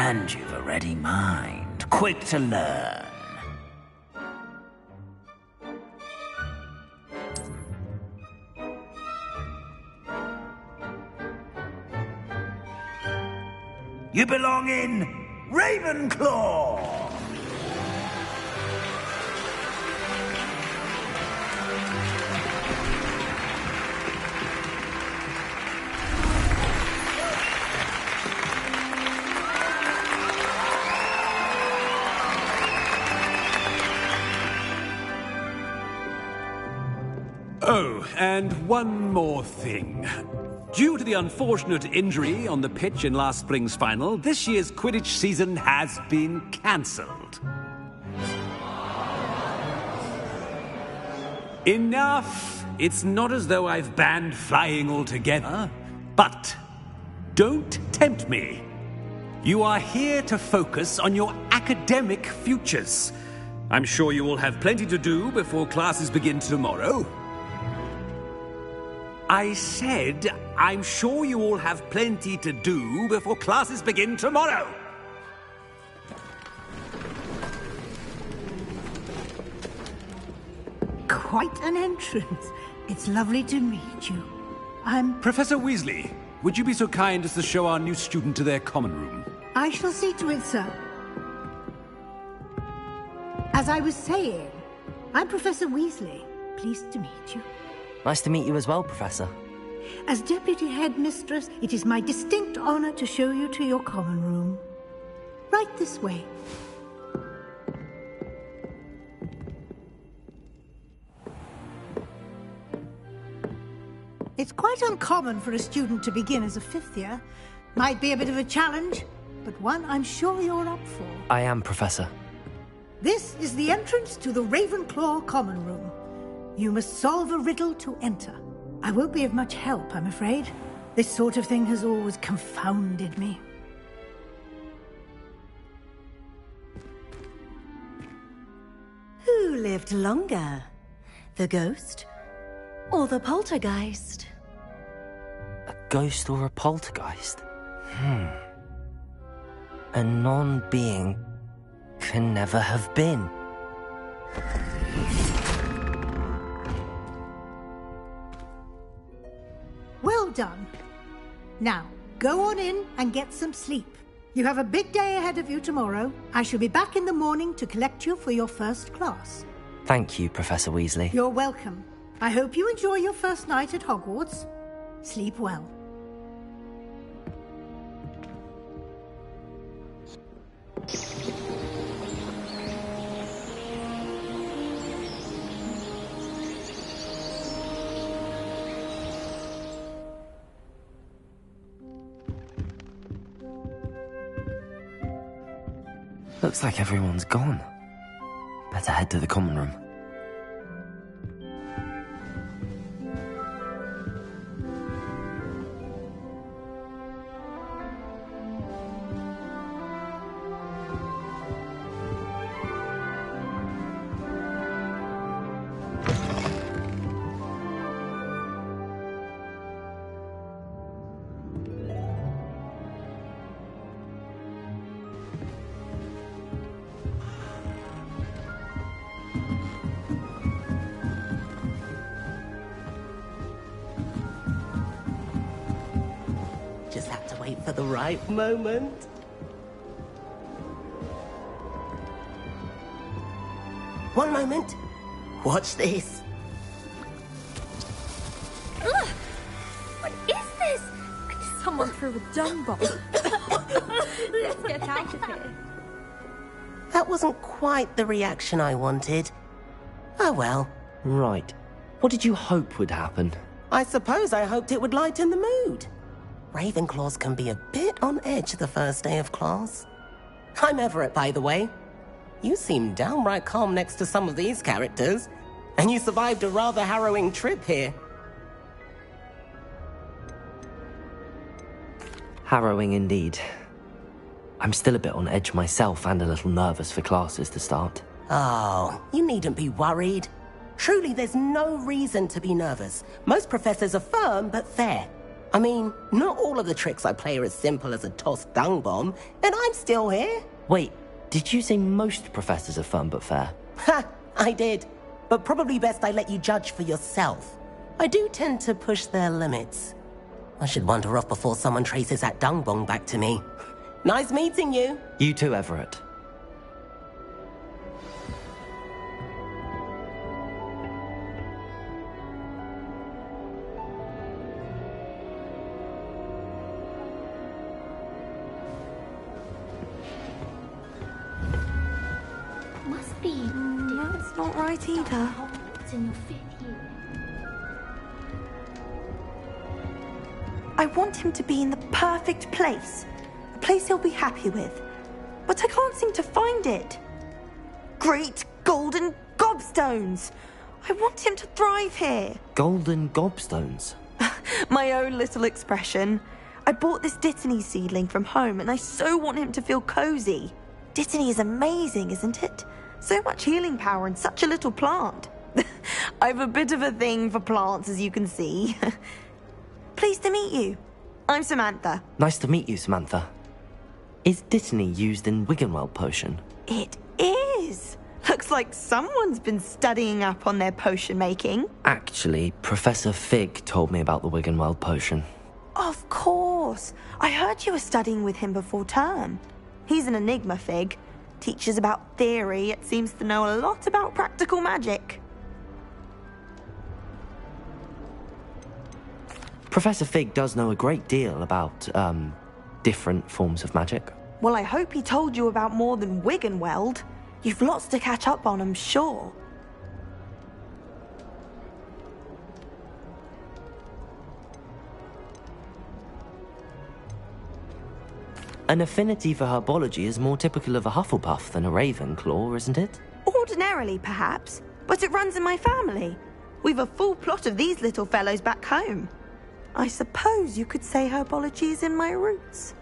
And you've a ready mind, quick to learn. You belong in Ravenclaw! Oh, and one more thing. Due to the unfortunate injury on the pitch in last spring's final, this year's Quidditch season has been cancelled. Enough! It's not as though I've banned flying altogether, but don't tempt me. You are here to focus on your academic futures. I'm sure you will have plenty to do before classes begin tomorrow. I said, I'm sure you all have plenty to do before classes begin tomorrow. Quite an entrance. It's lovely to meet you. I'm... Professor Weasley, would you be so kind as to show our new student to their common room? I shall see to it, sir. As I was saying, I'm Professor Weasley. Pleased to meet you. Nice to meet you as well, Professor. As Deputy Headmistress, it is my distinct honor to show you to your common room. Right this way. It's quite uncommon for a student to begin as a fifth year. Might be a bit of a challenge, but one I'm sure you're up for. I am, Professor. This is the entrance to the Ravenclaw common room. You must solve a riddle to enter. I won't be of much help, I'm afraid. This sort of thing has always confounded me. Who lived longer? The ghost or the poltergeist? A ghost or a poltergeist? A non-being can never have been. Well done. Now, go on in and get some sleep. You have a big day ahead of you tomorrow. I shall be back in the morning to collect you for your first class. Thank you, Professor Weasley. You're welcome. I hope you enjoy your first night at Hogwarts. Sleep well. Looks like everyone's gone. Better head to the common room. Just had to wait for the right moment. One moment. Watch this. Ugh! What is this? Someone threw a dung bomb. Let's get out of here. That wasn't quite the reaction I wanted. Oh well. Right. What did you hope would happen? I suppose I hoped it would lighten the mood. Ravenclaws can be a bit on edge the first day of class. I'm Everett, by the way. You seem downright calm next to some of these characters, and you survived a rather harrowing trip here. Harrowing indeed. I'm still a bit on edge myself and a little nervous for classes to start. Oh, you needn't be worried. Truly, there's no reason to be nervous. Most professors are firm but fair. I mean, not all of the tricks I play are as simple as a tossed dung bomb, and I'm still here. Wait, did you say most professors are fun but fair? Ha! I did. But probably best I let you judge for yourself. I do tend to push their limits. I should wander off before someone traces that dung bomb back to me. Nice meeting you. You too, Everett. Must be. That's not right either. It's in your 5th year. I want him to be in the perfect place. A place he'll be happy with. But I can't seem to find it. Great golden gobstones! I want him to thrive here. Golden gobstones? My own little expression. I bought this Dittany seedling from home and I so want him to feel cozy. Dittany is amazing, isn't it? So much healing power in such a little plant. I've a bit of a thing for plants, as you can see. Pleased to meet you. I'm Samantha. Nice to meet you, Samantha. Is Dittany used in Wiggenweld potion? It is. Looks like someone's been studying up on their potion making. Actually, Professor Fig told me about the Wiggenweld potion. Of course. I heard you were studying with him before term. He's an enigma, Fig. Teaches about theory, yet seems to know a lot about practical magic. Professor Fig does know a great deal about, different forms of magic. Well, I hope he told you about more than Wiggenweld. You've lots to catch up on, I'm sure. An affinity for herbology is more typical of a Hufflepuff than a Ravenclaw, isn't it? Ordinarily, perhaps, but it runs in my family. We've a full plot of these little fellows back home. I suppose you could say herbology is in my roots.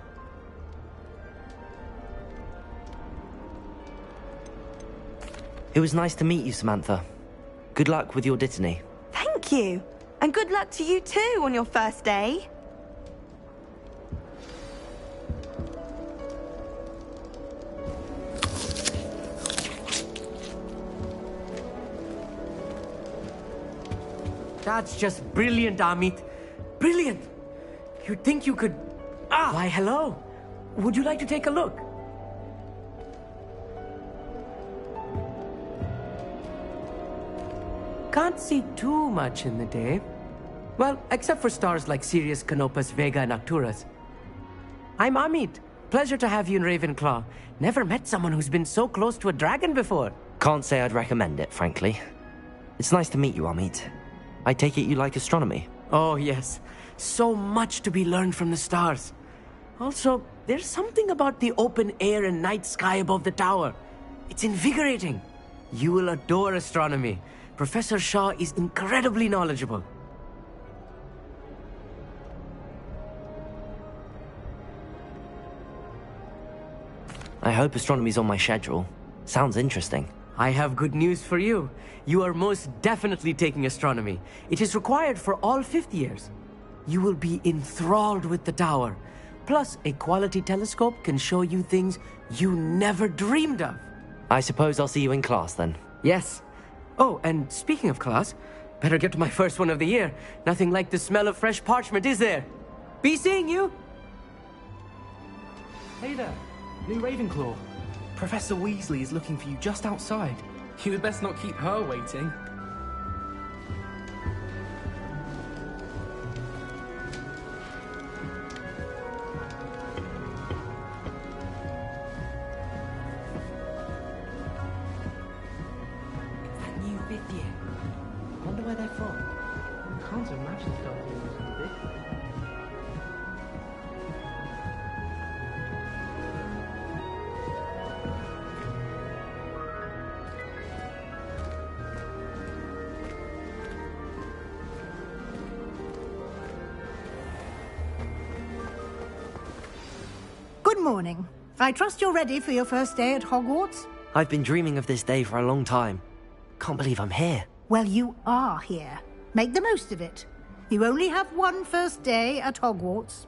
It was nice to meet you, Samantha. Good luck with your Dittany. Thank you. And good luck to you too on your first day. That's just brilliant, Amit. Brilliant! You'd think you could... Why, hello. Would you like to take a look? Can't see too much in the day. Well, except for stars like Sirius, Canopus, Vega, and Arcturus. I'm Amit. Pleasure to have you in Ravenclaw. Never met someone who's been so close to a dragon before. Can't say I'd recommend it, frankly. It's nice to meet you, Amit. I take it you like astronomy? Oh, yes. So much to be learned from the stars. Also, there's something about the open air and night sky above the tower. It's invigorating. You will adore astronomy. Professor Shaw is incredibly knowledgeable. I hope astronomy's on my schedule. Sounds interesting. I have good news for you. You are most definitely taking astronomy. It is required for all 5th years. You will be enthralled with the tower. Plus, a quality telescope can show you things you never dreamed of. I suppose I'll see you in class then. Yes. Oh, and speaking of class, better get to my first one of the year. Nothing like the smell of fresh parchment, is there? Be seeing you! Hey there, new Ravenclaw. Professor Weasley is looking for you just outside. You had best not keep her waiting. That new 5th year. Wonder where they're from. Can't imagine Dumbledore's from this. Good morning. I trust you're ready for your first day at Hogwarts? I've been dreaming of this day for a long time. Can't believe I'm here. Well, you are here. Make the most of it. You only have one first day at Hogwarts.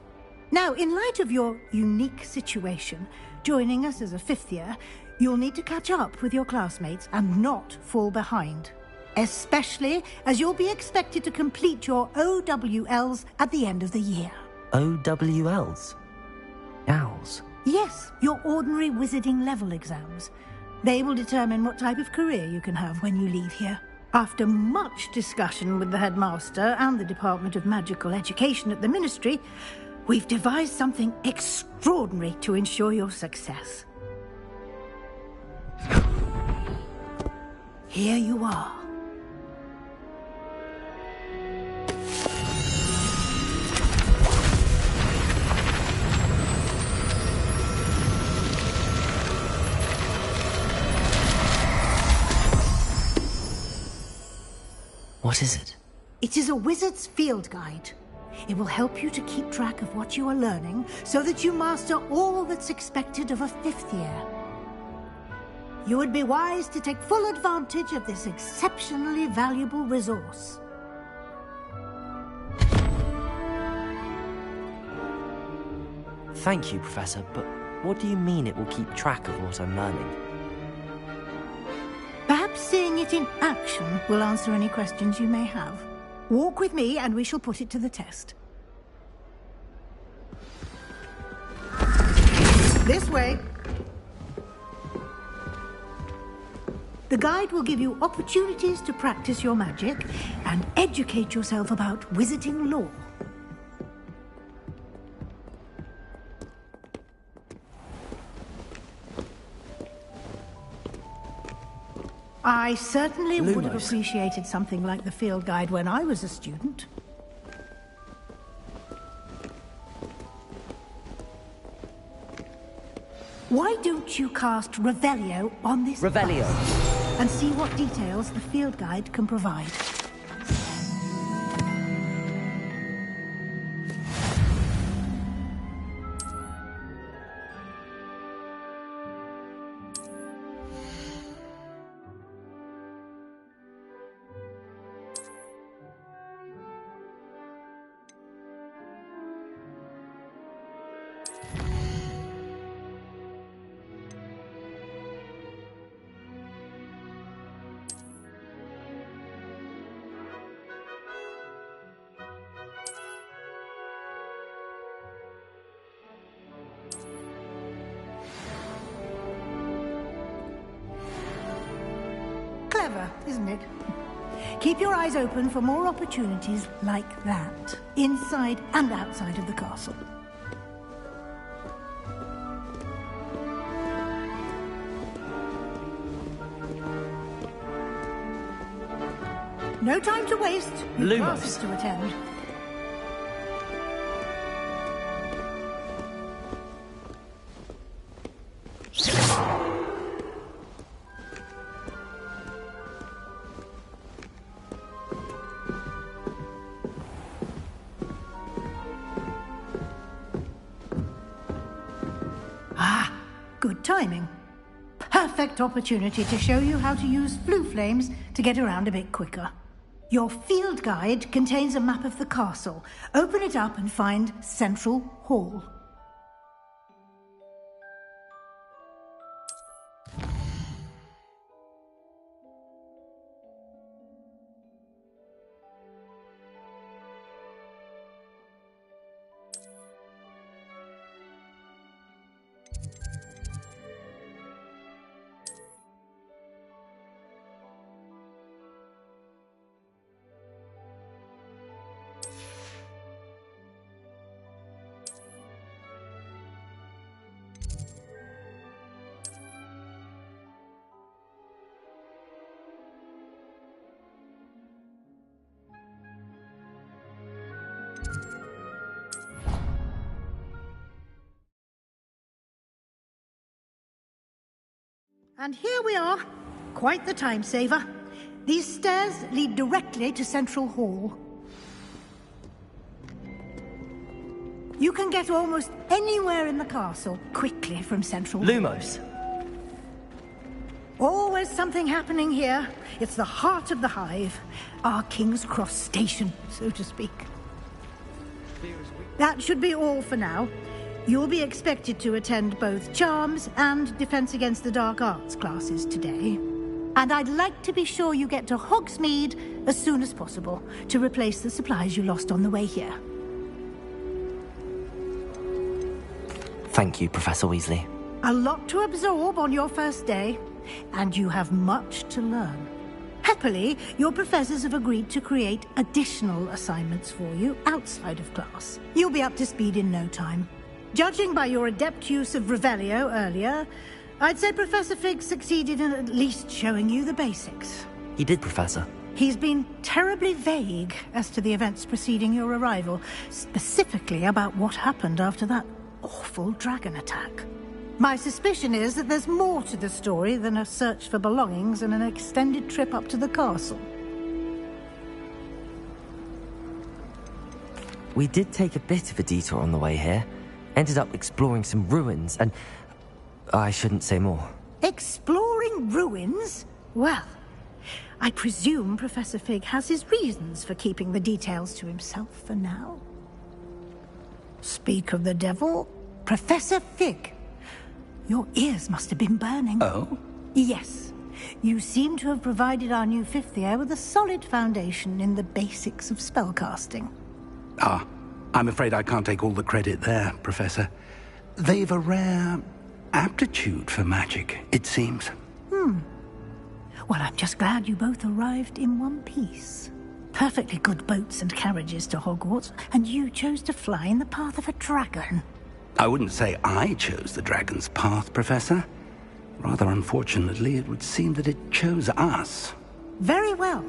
Now, in light of your unique situation, joining us as a fifth year, you'll need to catch up with your classmates and not fall behind. Especially as you'll be expected to complete your OWLs at the end of the year. OWLs? Owls? Yes, your ordinary wizarding level exams. They will determine what type of career you can have when you leave here. After much discussion with the headmaster and the Department of Magical Education at the Ministry, we've devised something extraordinary to ensure your success. Here you are. What is it? It is a wizard's field guide. It will help you to keep track of what you are learning so that you master all that's expected of a fifth year. You would be wise to take full advantage of this exceptionally valuable resource. Thank you, Professor, but what do you mean it will keep track of what I'm learning? Perhaps seeing it in action will answer any questions you may have. Walk with me and we shall put it to the test. This way. The guide will give you opportunities to practice your magic and educate yourself about wizarding lore. I certainly would have appreciated something like the field guide when I was a student. Why don't you cast Revelio on this Revelio. pass and see what details the field guide can provide? Clever, isn't it? Keep your eyes open for more opportunities like that, inside and outside of the castle. No time to waste. You've classes to attend. Good timing. Perfect opportunity to show you how to use flue flames to get around a bit quicker. Your field guide contains a map of the castle. Open it up and find Central Hall. And here we are. Quite the time saver. These stairs lead directly to Central Hall. You can get almost anywhere in the castle quickly from Central Hall. Lumos. Always something happening here. It's the heart of the hive. Our King's Cross station, so to speak. That should be all for now. You'll be expected to attend both Charms and Defense Against the Dark Arts classes today. And I'd like to be sure you get to Hogsmeade as soon as possible to replace the supplies you lost on the way here. Thank you, Professor Weasley. A lot to absorb on your first day, and you have much to learn. Happily, your professors have agreed to create additional assignments for you outside of class. You'll be up to speed in no time. Judging by your adept use of Revelio earlier, I'd say Professor Fig succeeded in at least showing you the basics. He did, Professor. He's been terribly vague as to the events preceding your arrival, specifically about what happened after that awful dragon attack. My suspicion is that there's more to the story than a search for belongings and an extended trip up to the castle. We did take a bit of a detour on the way here. Ended up exploring some ruins and... I shouldn't say more. Exploring ruins? Well, I presume Professor Fig has his reasons for keeping the details to himself for now. Speak of the devil, Professor Fig. Your ears must have been burning. Oh? Yes. You seem to have provided our new fifth year with a solid foundation in the basics of spellcasting. Ah, I'm afraid I can't take all the credit there, Professor. They've a rare aptitude for magic, it seems. Well, I'm just glad you both arrived in one piece. Perfectly good boats and carriages to Hogwarts, and you chose to fly in the path of a dragon. I wouldn't say I chose the dragon's path, Professor. Rather unfortunately, it would seem that it chose us. Very well.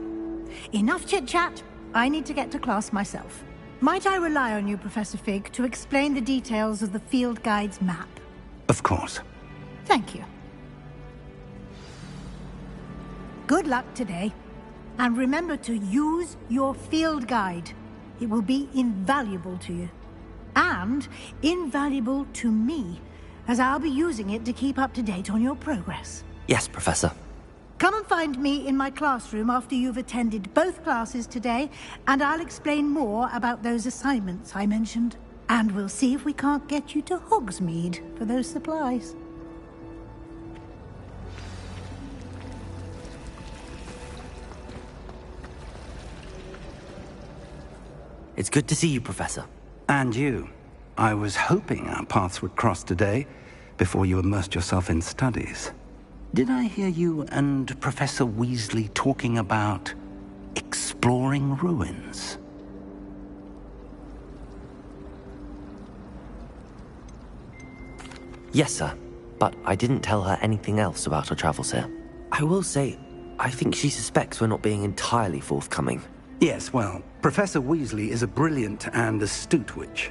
Enough chit-chat. I need to get to class myself. Might I rely on you, Professor Fig, to explain the details of the field guide's map? Of course. Thank you. Good luck today. And remember to use your field guide. It will be invaluable to you. And invaluable to me, as I'll be using it to keep up to date on your progress. Yes, Professor. Come and find me in my classroom after you've attended both classes today, and I'll explain more about those assignments I mentioned. And we'll see if we can't get you to Hogsmeade for those supplies. It's good to see you, Professor. And you. I was hoping our paths would cross today, before you immersed yourself in studies. Did I hear you and Professor Weasley talking about exploring ruins? Yes, sir. But I didn't tell her anything else about our travels here. I will say, I think she suspects we're not being entirely forthcoming. Yes, well, Professor Weasley is a brilliant and astute witch.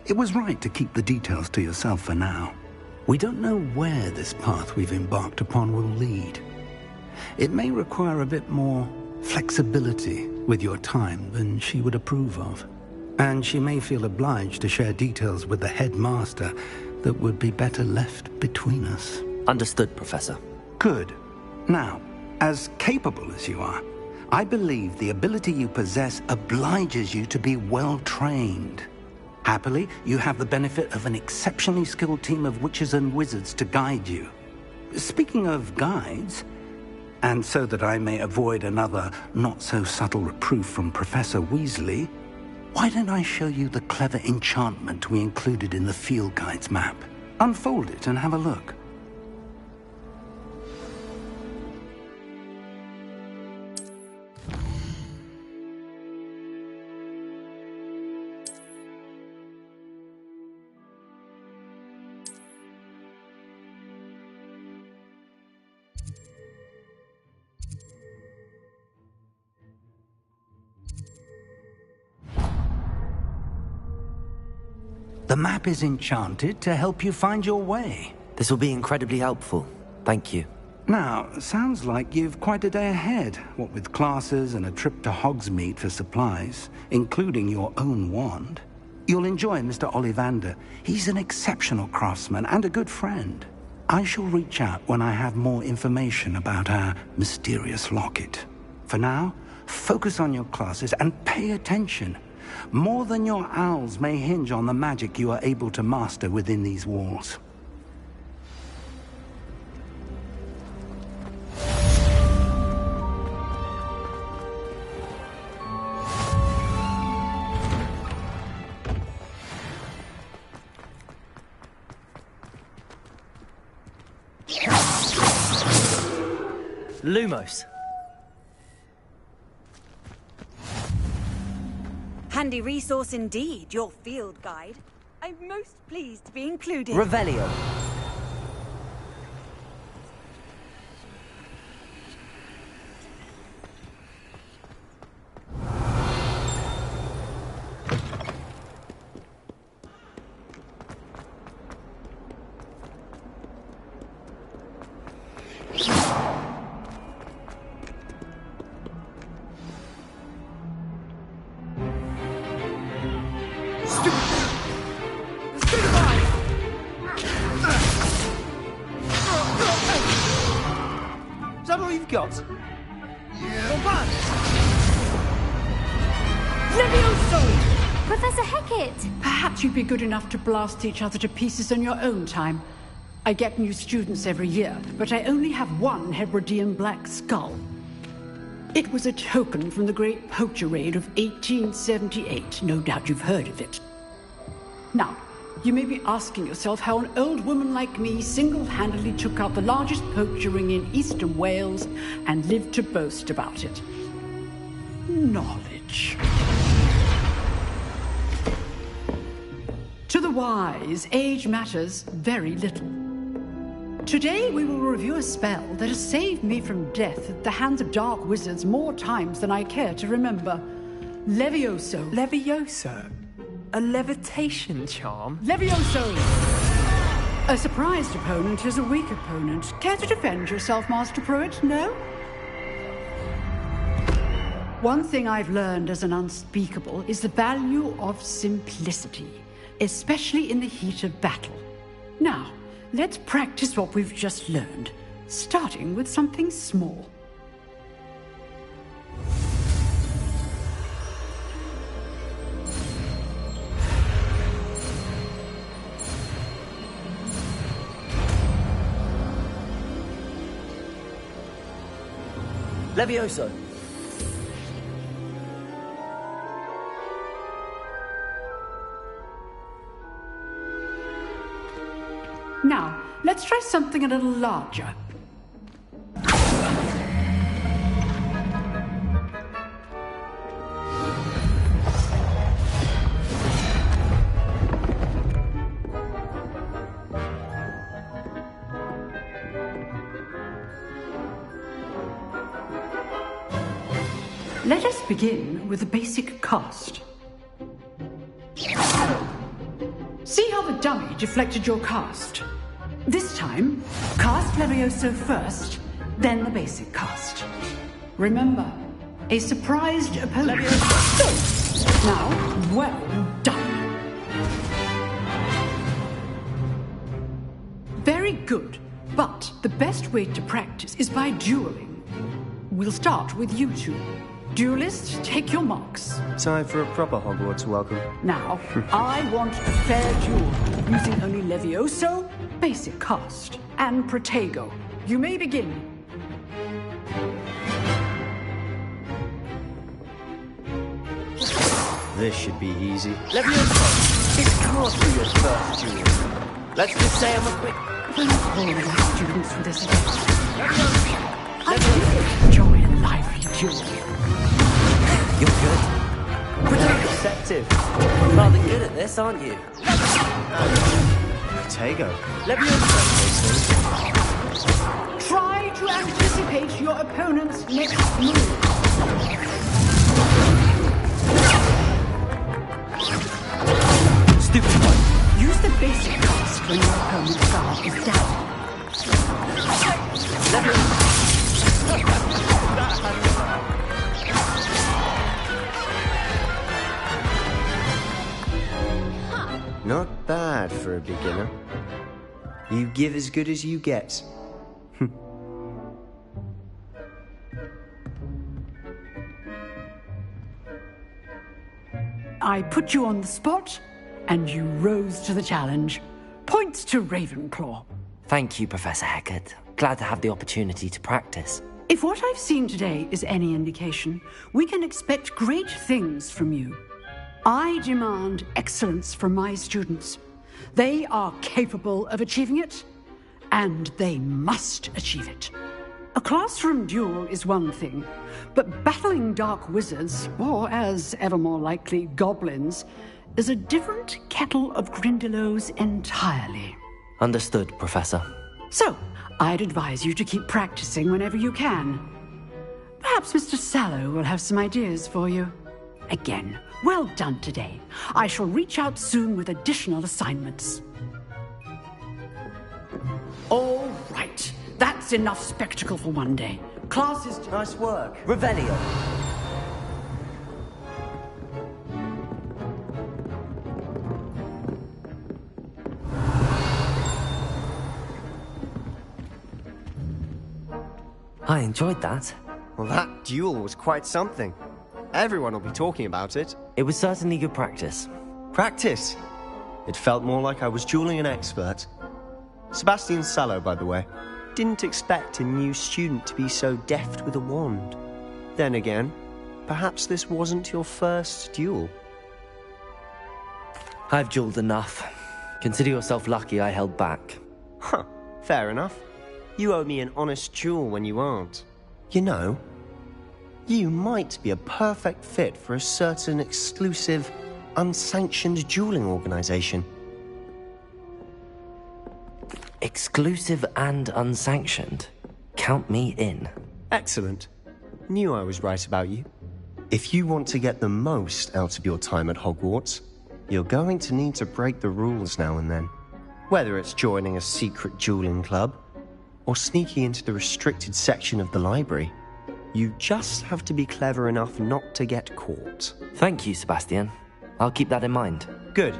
It was right to keep the details to yourself for now. We don't know where this path we've embarked upon will lead. It may require a bit more flexibility with your time than she would approve of. And she may feel obliged to share details with the headmaster that would be better left between us. Understood, Professor. Good. Now, as capable as you are, I believe the ability you possess obliges you to be well trained. Happily, you have the benefit of an exceptionally skilled team of witches and wizards to guide you. Speaking of guides, and so that I may avoid another not-so-subtle reproof from Professor Weasley, why don't I show you the clever enchantment we included in the field guide's map? Unfold it and have a look. The map is enchanted to help you find your way. This will be incredibly helpful. Thank you. Now, sounds like you've quite a day ahead, what with classes and a trip to Hogsmeade for supplies, including your own wand. You'll enjoy Mr. Ollivander. He's an exceptional craftsman and a good friend. I shall reach out when I have more information about our mysterious locket. For now, focus on your classes and pay attention. More than your owls may hinge on the magic you are able to master within these walls. Lumos. Handy resource indeed, your field guide. I'm most pleased to be included. Revelio. Is that all you've got? Professor Hecat! Perhaps you'd be good enough to blast each other to pieces on your own time. I get new students every year, but I only have one Hebridean black skull. It was a token from the Great Poacher Raid of 1878. No doubt you've heard of it. Now, you may be asking yourself how an old woman like me single-handedly took out the largest poacher ring in eastern Wales and lived to boast about it. Knowledge. To the wise, age matters very little. Today we will review a spell that has saved me from death at the hands of dark wizards more times than I care to remember. Levioso. Levioso? A levitation charm? Levioso! A surprised opponent is a weak opponent. Care to defend yourself, Master Pruitt? No? One thing I've learned as an unspeakable is the value of simplicity, especially in the heat of battle. Now, let's practice what we've just learned, starting with something small. Levioso. Now, let's try something a little larger. Let us begin with the basic cast. See how the dummy deflected your cast? This time, cast Levioso first, then the basic cast. Remember, a surprised opponent. Now, well done. Very good, but the best way to practice is by dueling. We'll start with you two. Duelists, take your marks. Time for a proper Hogwarts welcome. Now, I want a fair duel, using only Levioso, basic cast, and Protego. You may begin. This should be easy. Levioso, it's can't be your first duel. Let's just say I'm a quick... Oh, students for this event. I do enjoy a lively duel. You're good. Pretty receptive. Rather good at this, aren't you? Protego. Try to anticipate your opponent's next move. Stupid one. Use the basic cast when your opponent's guard is down. Not bad for a beginner. You give as good as you get. I put you on the spot, and you rose to the challenge. Points to Ravenclaw. Thank you, Professor Hecat. Glad to have the opportunity to practice. If what I've seen today is any indication, we can expect great things from you. I demand excellence from my students. They are capable of achieving it, and they must achieve it. A classroom duel is one thing, but battling dark wizards, or as ever more likely, goblins, is a different kettle of Grindylows entirely. Understood, Professor. So, I'd advise you to keep practicing whenever you can. Perhaps Mr. Sallow will have some ideas for you. Again, well done today. I shall reach out soon with additional assignments. All right. That's enough spectacle for one day. Class is... Nice work. Revelio. I enjoyed that. Well, that duel was quite something. Everyone will be talking about it. It was certainly good practice. Practice? It felt more like I was dueling an expert. Sebastian Sallow, by the way. Didn't expect a new student to be so deft with a wand. Then again, perhaps this wasn't your first duel. I've dueled enough. Consider yourself lucky I held back. Huh, fair enough. You owe me an honest duel when you aren't. You know, you might be a perfect fit for a certain exclusive, unsanctioned dueling organization. Exclusive and unsanctioned? Count me in. Excellent. Knew I was right about you. If you want to get the most out of your time at Hogwarts, you're going to need to break the rules now and then. Whether it's joining a secret dueling club, or sneaking into the restricted section of the library, you just have to be clever enough not to get caught. Thank you, Sebastian. I'll keep that in mind. Good.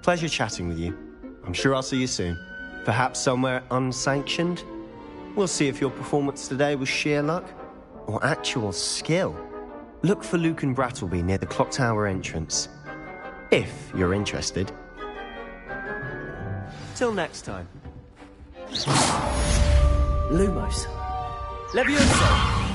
Pleasure chatting with you. I'm sure I'll see you soon. Perhaps somewhere unsanctioned? We'll see if your performance today was sheer luck or actual skill. Look for Luke and Brattleby near the clock tower entrance. If you're interested. Till next time. Lumos. Levioso!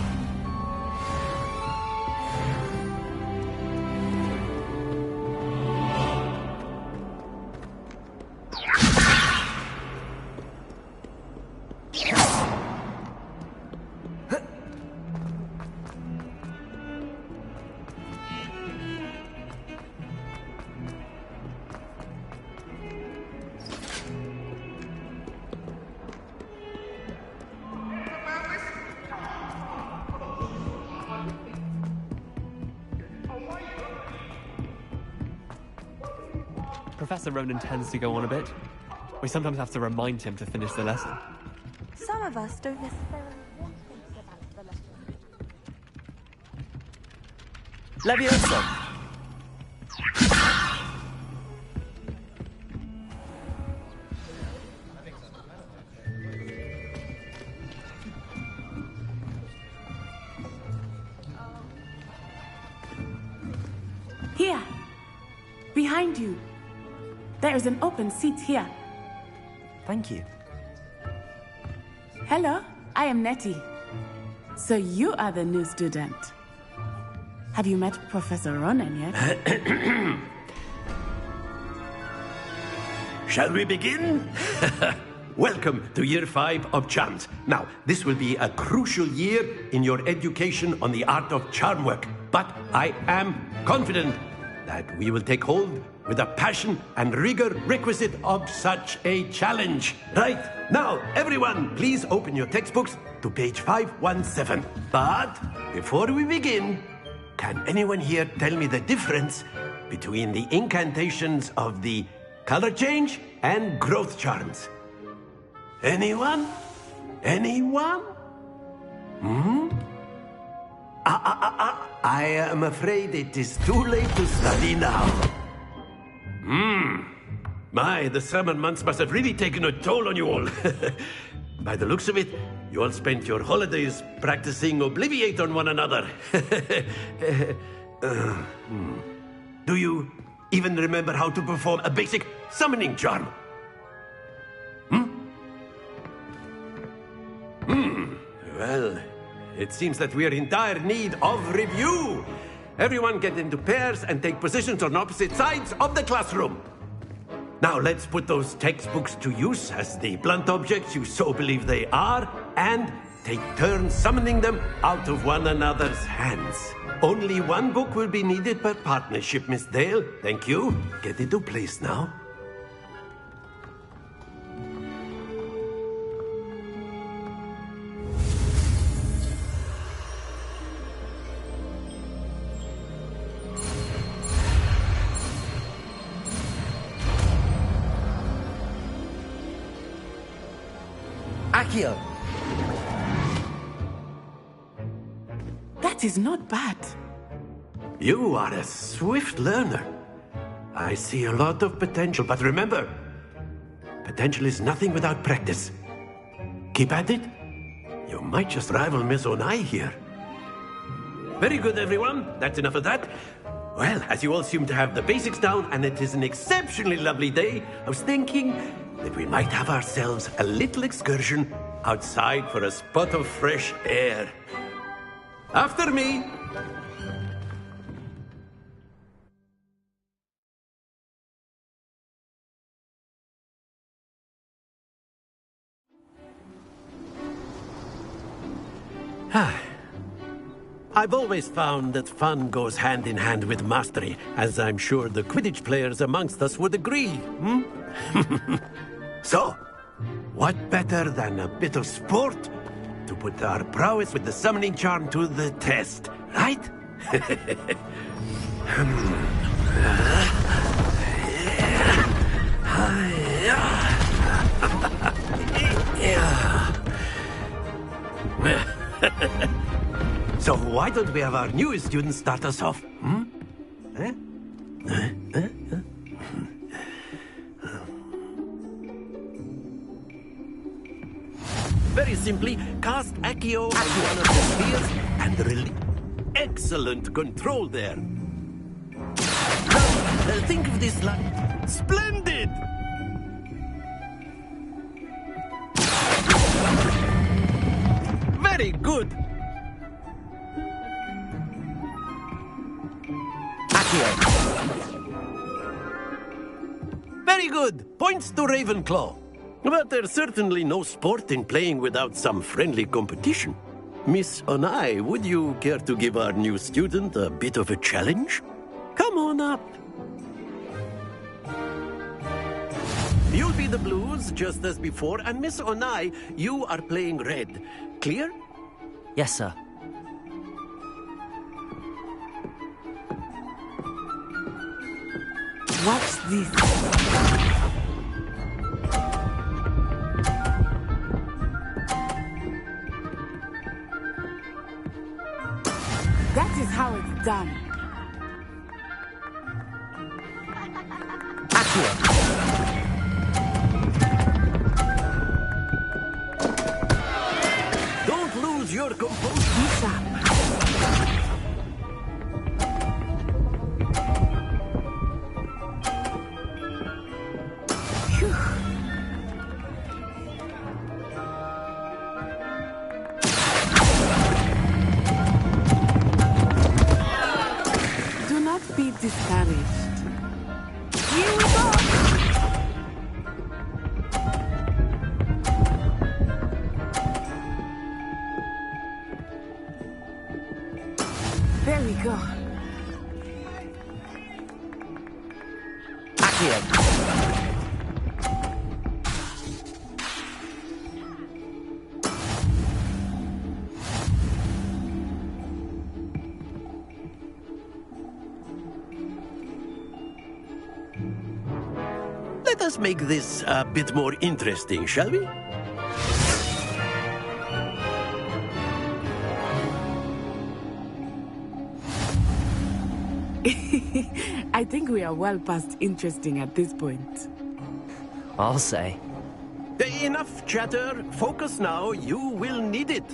Professor Ronan tends to go on a bit. We sometimes have to remind him to finish the lesson. Some of us don't necessarily want things about the lesson. Levioso! Here, behind you. There is an open seat here. Thank you. Hello, I am Nettie. So you are the new student. Have you met Professor Ronan yet? Shall we begin? Welcome to Year 5 of Charms. Now, this will be a crucial year in your education on the art of charm work. But I am confident that we will take hold with the passion and rigor requisite of such a challenge. Right, now, everyone, please open your textbooks to page 517. But before we begin, can anyone here tell me the difference between the incantations of the color change and growth charms? Anyone? Anyone? I am afraid it is too late to study now. My, the summer months must have really taken a toll on you all. By the looks of it, you all spent your holidays practicing Obliviate on one another. Do you even remember how to perform a basic summoning charm? Well, it seems that we are in dire need of review. Everyone get into pairs and take positions on opposite sides of the classroom. Now let's put those textbooks to use as the blunt objects you so believe they are, and take turns summoning them out of one another's hands. Only one book will be needed per partnership, Miss Dale. Thank you. Get into place now. Akio! That is not bad. You are a swift learner. I see a lot of potential, but remember, potential is nothing without practice. Keep at it. You might just rival Miss Onai here. Very good, everyone. That's enough of that. Well, as you all seem to have the basics down, and it is an exceptionally lovely day, I was thinking that we might have ourselves a little excursion outside for a spot of fresh air. After me. I've always found that fun goes hand in hand with mastery, as I'm sure the Quidditch players amongst us would agree, So, what better than a bit of sport to put our prowess with the summoning charm to the test, right? So why don't we have our newest student start us off? Very simply, cast Accio on one of the spheres and release. Excellent control there. Now, think of this like splendid. Very good. Very good. Points to Ravenclaw. But there's certainly no sport in playing without some friendly competition. Miss Onai, would you care to give our new student a bit of a challenge? Come on up. You'll be the blues, just as before, and Miss Onai, you are playing red. Clear? Yes, sir. Watch this. That is how it's done. Don't lose your composure. Do not be discouraged. Here we go. There we go. Let us make this a bit more interesting, shall we? I think we are well past interesting at this point. I'll say. Enough chatter. Focus now. You will need it.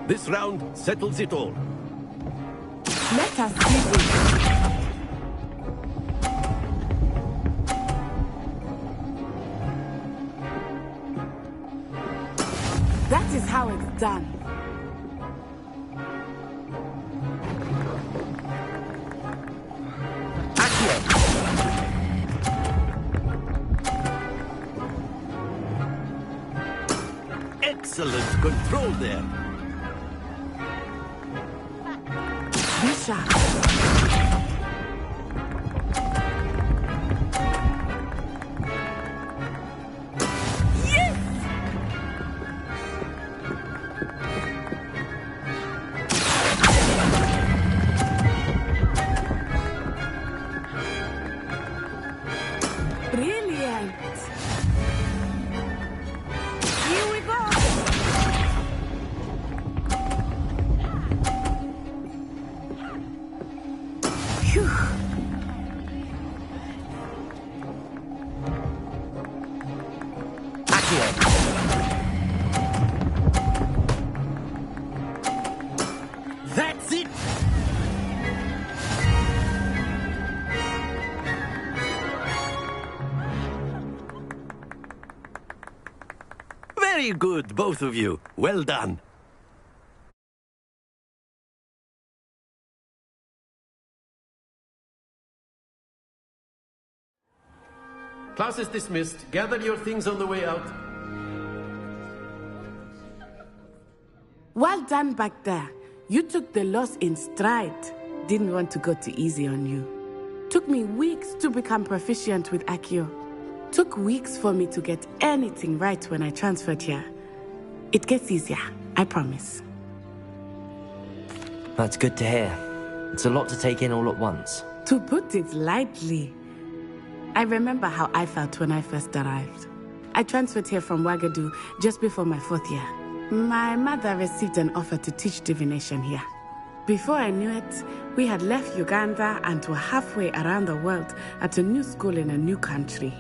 This round settles it all. Let us see this. is how it's done. Excellent control there. Misha. Brilliant. Here we go. Phew. That's it! Very good, both of you. Well done. Class is dismissed. Gather your things on the way out. Well done back there. You took the loss in stride. Didn't want to go too easy on you. Took me weeks to become proficient with Accio. Took weeks for me to get anything right when I transferred here. It gets easier, I promise. That's good to hear. It's a lot to take in all at once. To put it lightly, I remember how I felt when I first arrived. I transferred here from Ouagadougou just before my 4th year. My mother received an offer to teach divination here. Before I knew it, we had left Uganda and were halfway around the world at a new school in a new country.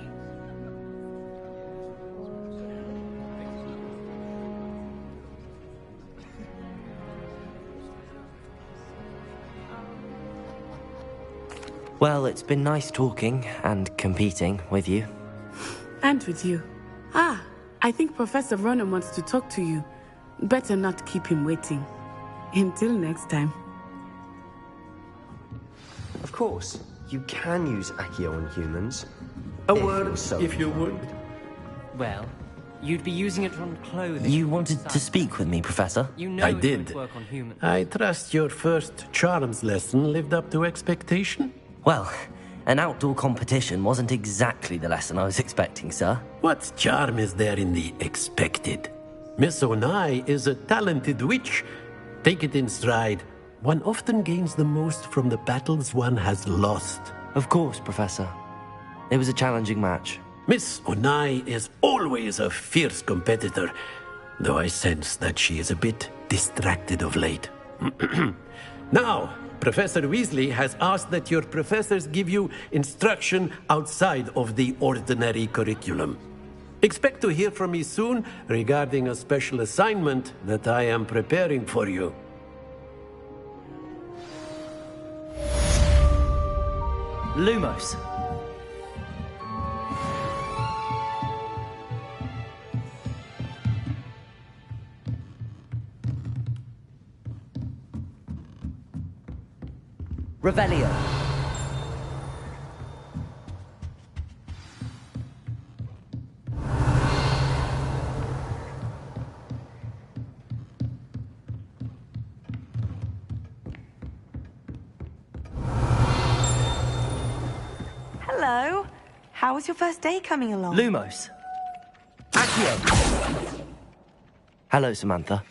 Well, it's been nice talking and competing with you. And with you. Ah, I think Professor Ronan wants to talk to you. Better not keep him waiting. Until next time. Of course, you can use Accio on humans. A word, if you would. Well, you'd be using it on clothing. You wanted to speak with me, Professor? You know I it did. won't work on humans. I trust your first charms lesson lived up to expectation? Well, an outdoor competition wasn't exactly the lesson I was expecting, sir. What charm is there in the expected? Miss Onai is a talented witch. Take it in stride. One often gains the most from the battles one has lost. Of course, Professor. It was a challenging match. Miss Onai is always a fierce competitor, though I sense that she is a bit distracted of late. Now, Professor Weasley has asked that your professors give you instruction outside of the ordinary curriculum. Expect to hear from me soon regarding a special assignment that I am preparing for you. Lumos. Revelio. Hello. How was your first day coming along? Lumos. Accio! Hello, Samantha.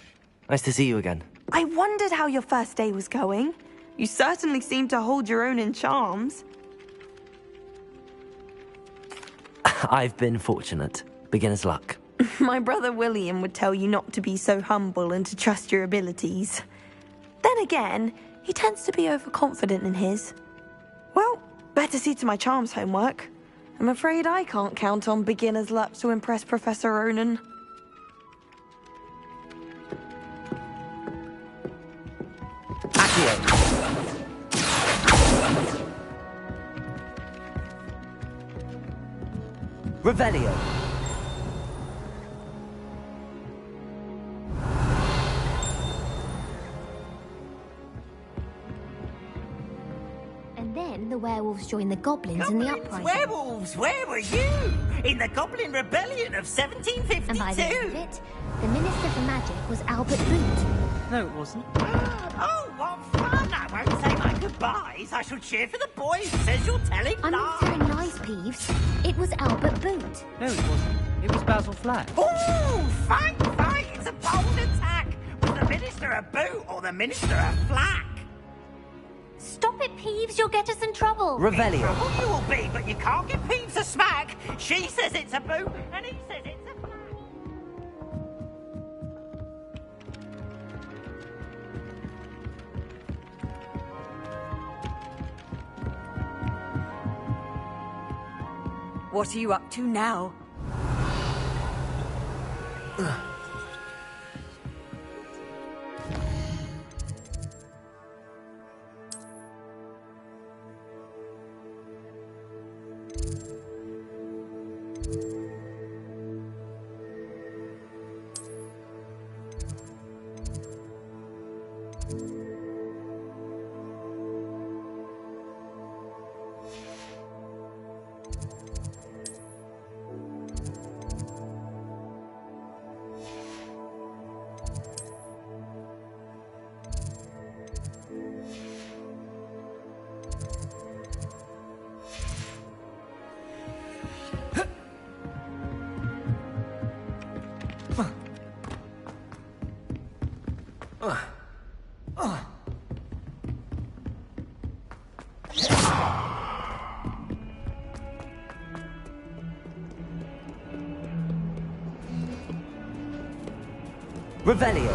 Nice to see you again. I wondered how your first day was going. You certainly seem to hold your own in charms. I've been fortunate. Beginner's luck. My brother William would tell you not to be so humble and to trust your abilities. Then again, he tends to be overconfident in his. Well, better see to my charms homework. I'm afraid I can't count on beginner's luck to impress Professor Ronan. Accio! Revelio. werewolves joined the goblins in the uprising. Werewolves, where were you? In the Goblin Rebellion of 1752? And by the end of it, the Minister for Magic was Albert Boot. No, it wasn't. Oh, what fun! I won't say my goodbyes. I shall cheer for the boy who says you're telling I'm not telling lies, Peeves. It was Albert Boot. No, it wasn't. It was Basil Flack. Oh, fight! It's a bold attack. Was the Minister a boot or the Minister a flack? Stop it, Peeves. You'll get us in trouble. Revelio. Trouble you will be, but you can't give Peeves a smack. She says it's a boot, and he says it's a flack. What are you up to now? Revelio.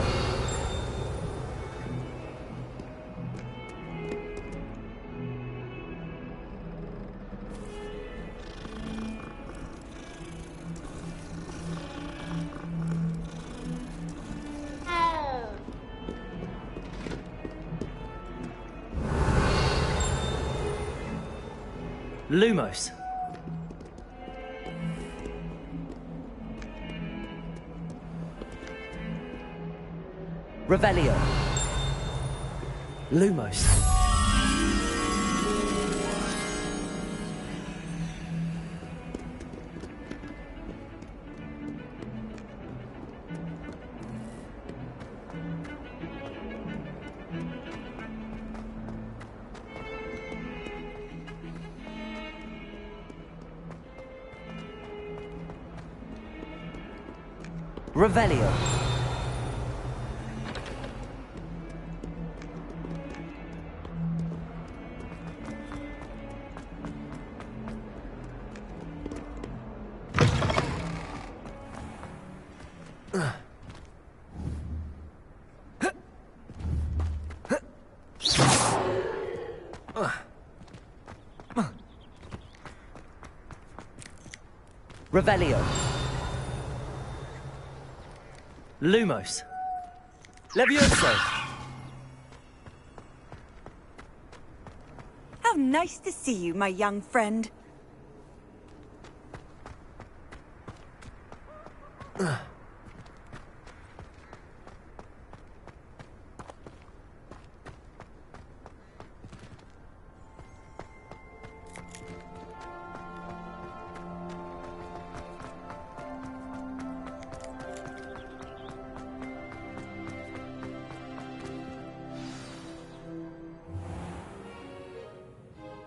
Lumos. Revelio. Lumos. Revelio. Revelio. Lumos. Levioso. How nice to see you, my young friend.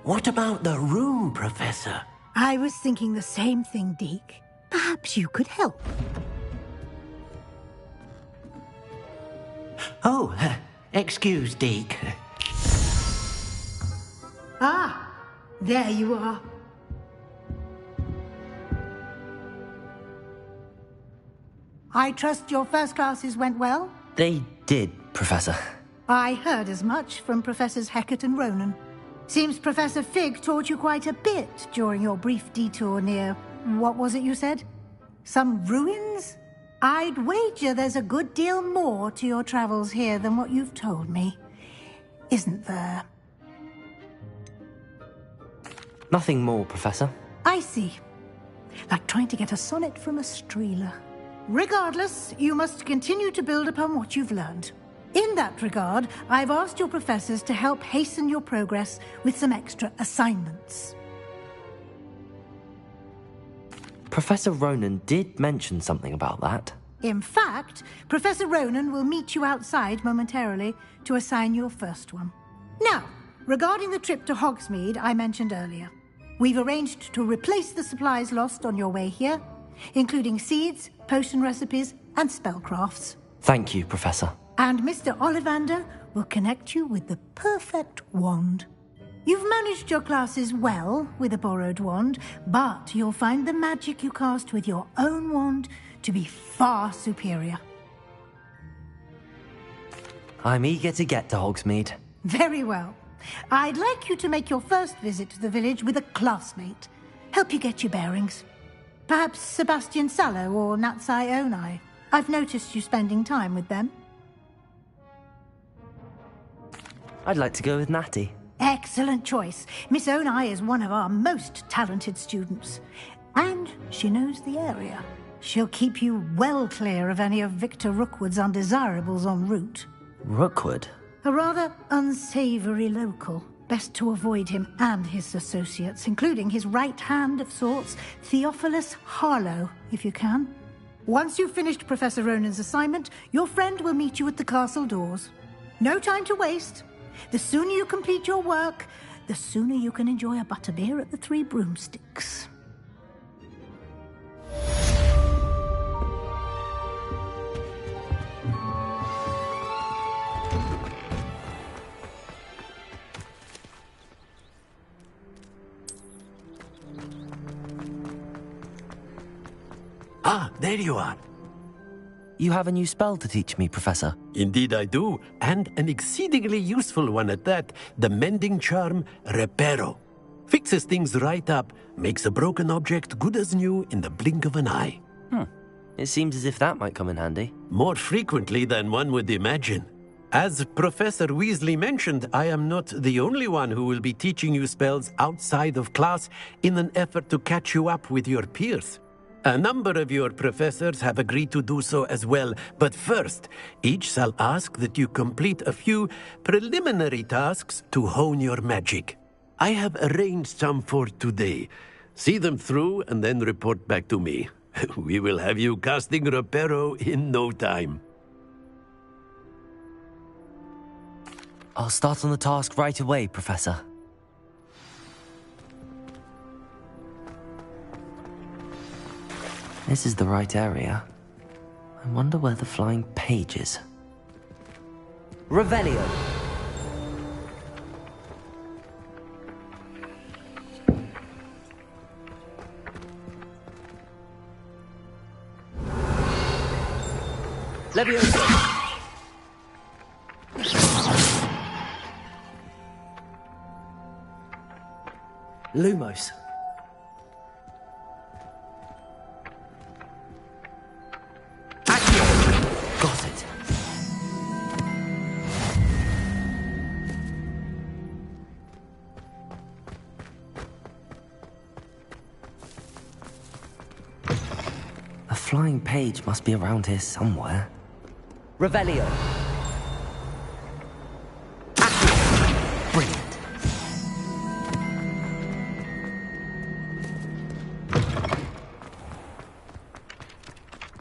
What about the room, Professor? I was thinking the same thing, Deke. Perhaps you could help. Oh, excuse, Deke. Ah, there you are. I trust your first classes went well? They did, Professor. I heard as much from Professors Hecat and Ronan. Seems Professor Fig taught you quite a bit during your brief detour near... what was it you said? Some ruins? I'd wager there's a good deal more to your travels here than what you've told me. Isn't there? Nothing more, Professor. I see. Like trying to get a sonnet from a streeler. Regardless, you must continue to build upon what you've learned. In that regard, I've asked your professors to help hasten your progress with some extra assignments. Professor Ronan did mention something about that. In fact, Professor Ronan will meet you outside momentarily to assign your first one. Now, regarding the trip to Hogsmeade I mentioned earlier, we've arranged to replace the supplies lost on your way here, including seeds, potion recipes, and spellcrafts. Thank you, Professor. And Mr. Ollivander will connect you with the perfect wand. You've managed your classes well with a borrowed wand, but you'll find the magic you cast with your own wand to be far superior. I'm eager to get to Hogsmeade. Very well. I'd like you to make your first visit to the village with a classmate. Help you get your bearings. Perhaps Sebastian Sallow or Natsai Onai. I've noticed you spending time with them. I'd like to go with Natty. Excellent choice. Miss Onai is one of our most talented students. And she knows the area. She'll keep you well clear of any of Victor Rookwood's undesirables en route. Rookwood? A rather unsavory local. Best to avoid him and his associates, including his right hand of sorts, Theophilus Harlow, if you can. Once you've finished Professor Ronan's assignment, your friend will meet you at the castle doors. No time to waste. The sooner you complete your work, the sooner you can enjoy a butterbeer at the Three Broomsticks. Ah, there you are. You have a new spell to teach me, Professor. Indeed I do, and an exceedingly useful one at that. The mending charm, Reparo. Fixes things right up, makes a broken object good as new in the blink of an eye. It seems as if that might come in handy. More frequently than one would imagine. As Professor Weasley mentioned, I am not the only one who will be teaching you spells outside of class in an effort to catch you up with your peers. A number of your professors have agreed to do so as well, but first, each shall ask that you complete a few preliminary tasks to hone your magic. I have arranged some for today. See them through and then report back to me. We will have you casting Reparo in no time. I'll start on the task right away, Professor. This is the right area. I wonder where the flying page is. Revelio! Leviosa! Lumos. Got it. A flying page must be around here somewhere. Revelio. Brilliant.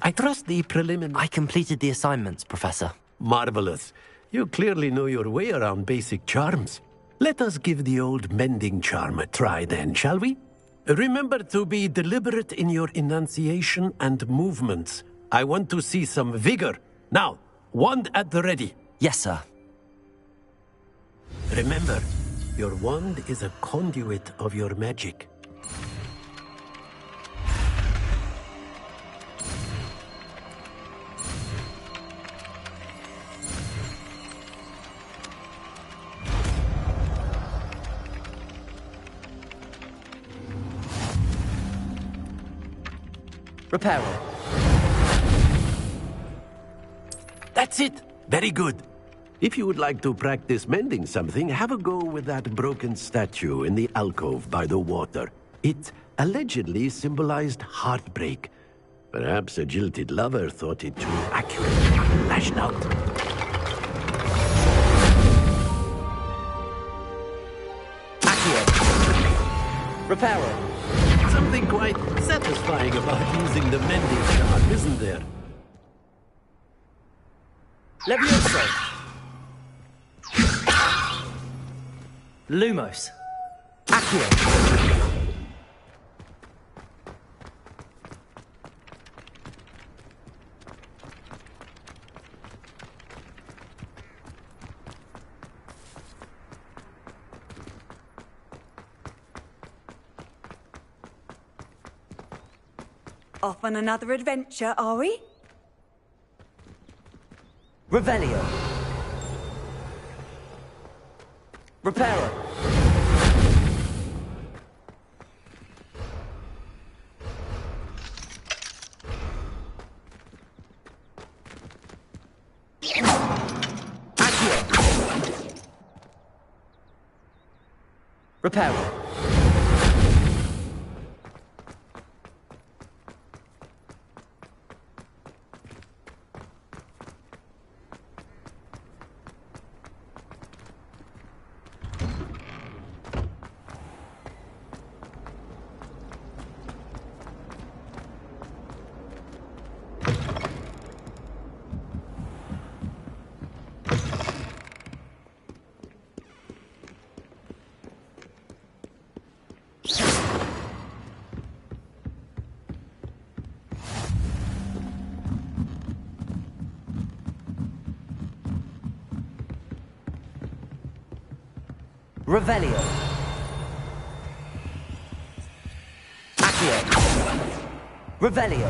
I trust the preliminary... I completed the assignments, Professor. Marvelous. You clearly know your way around basic charms. Let us give the old mending charm a try then, shall we? Remember to be deliberate in your enunciation and movements. I want to see some vigor. Now, wand at the ready. Yes, sir. Remember, your wand is a conduit of your magic. Reparo. That's it. Very good. If you would like to practice mending something, have a go with that broken statue in the alcove by the water. It allegedly symbolized heartbreak. Perhaps a jilted lover thought it too accurately lashed out. Reparo. Something quite satisfying about using the mending charm, isn't there? Levioso. Lumos. Accio. Off on another adventure, are we? Revelio. Reparo. Accio. Reparo. Revelio. Accio. Revelio.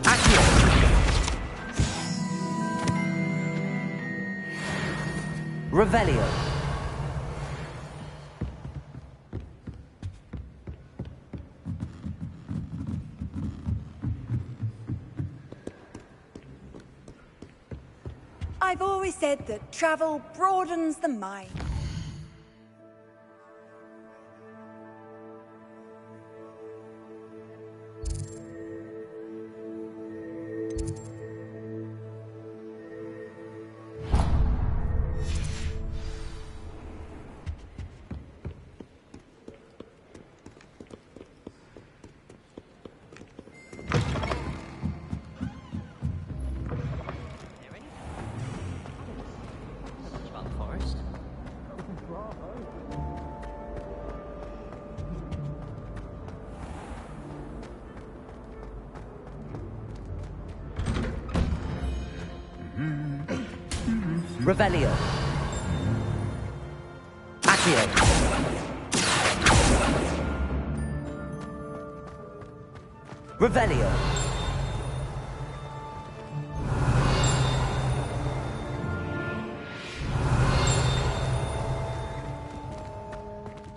Accio. Revelio. I've always said that travel broadens the mind. Revelio. Accio. Revelio.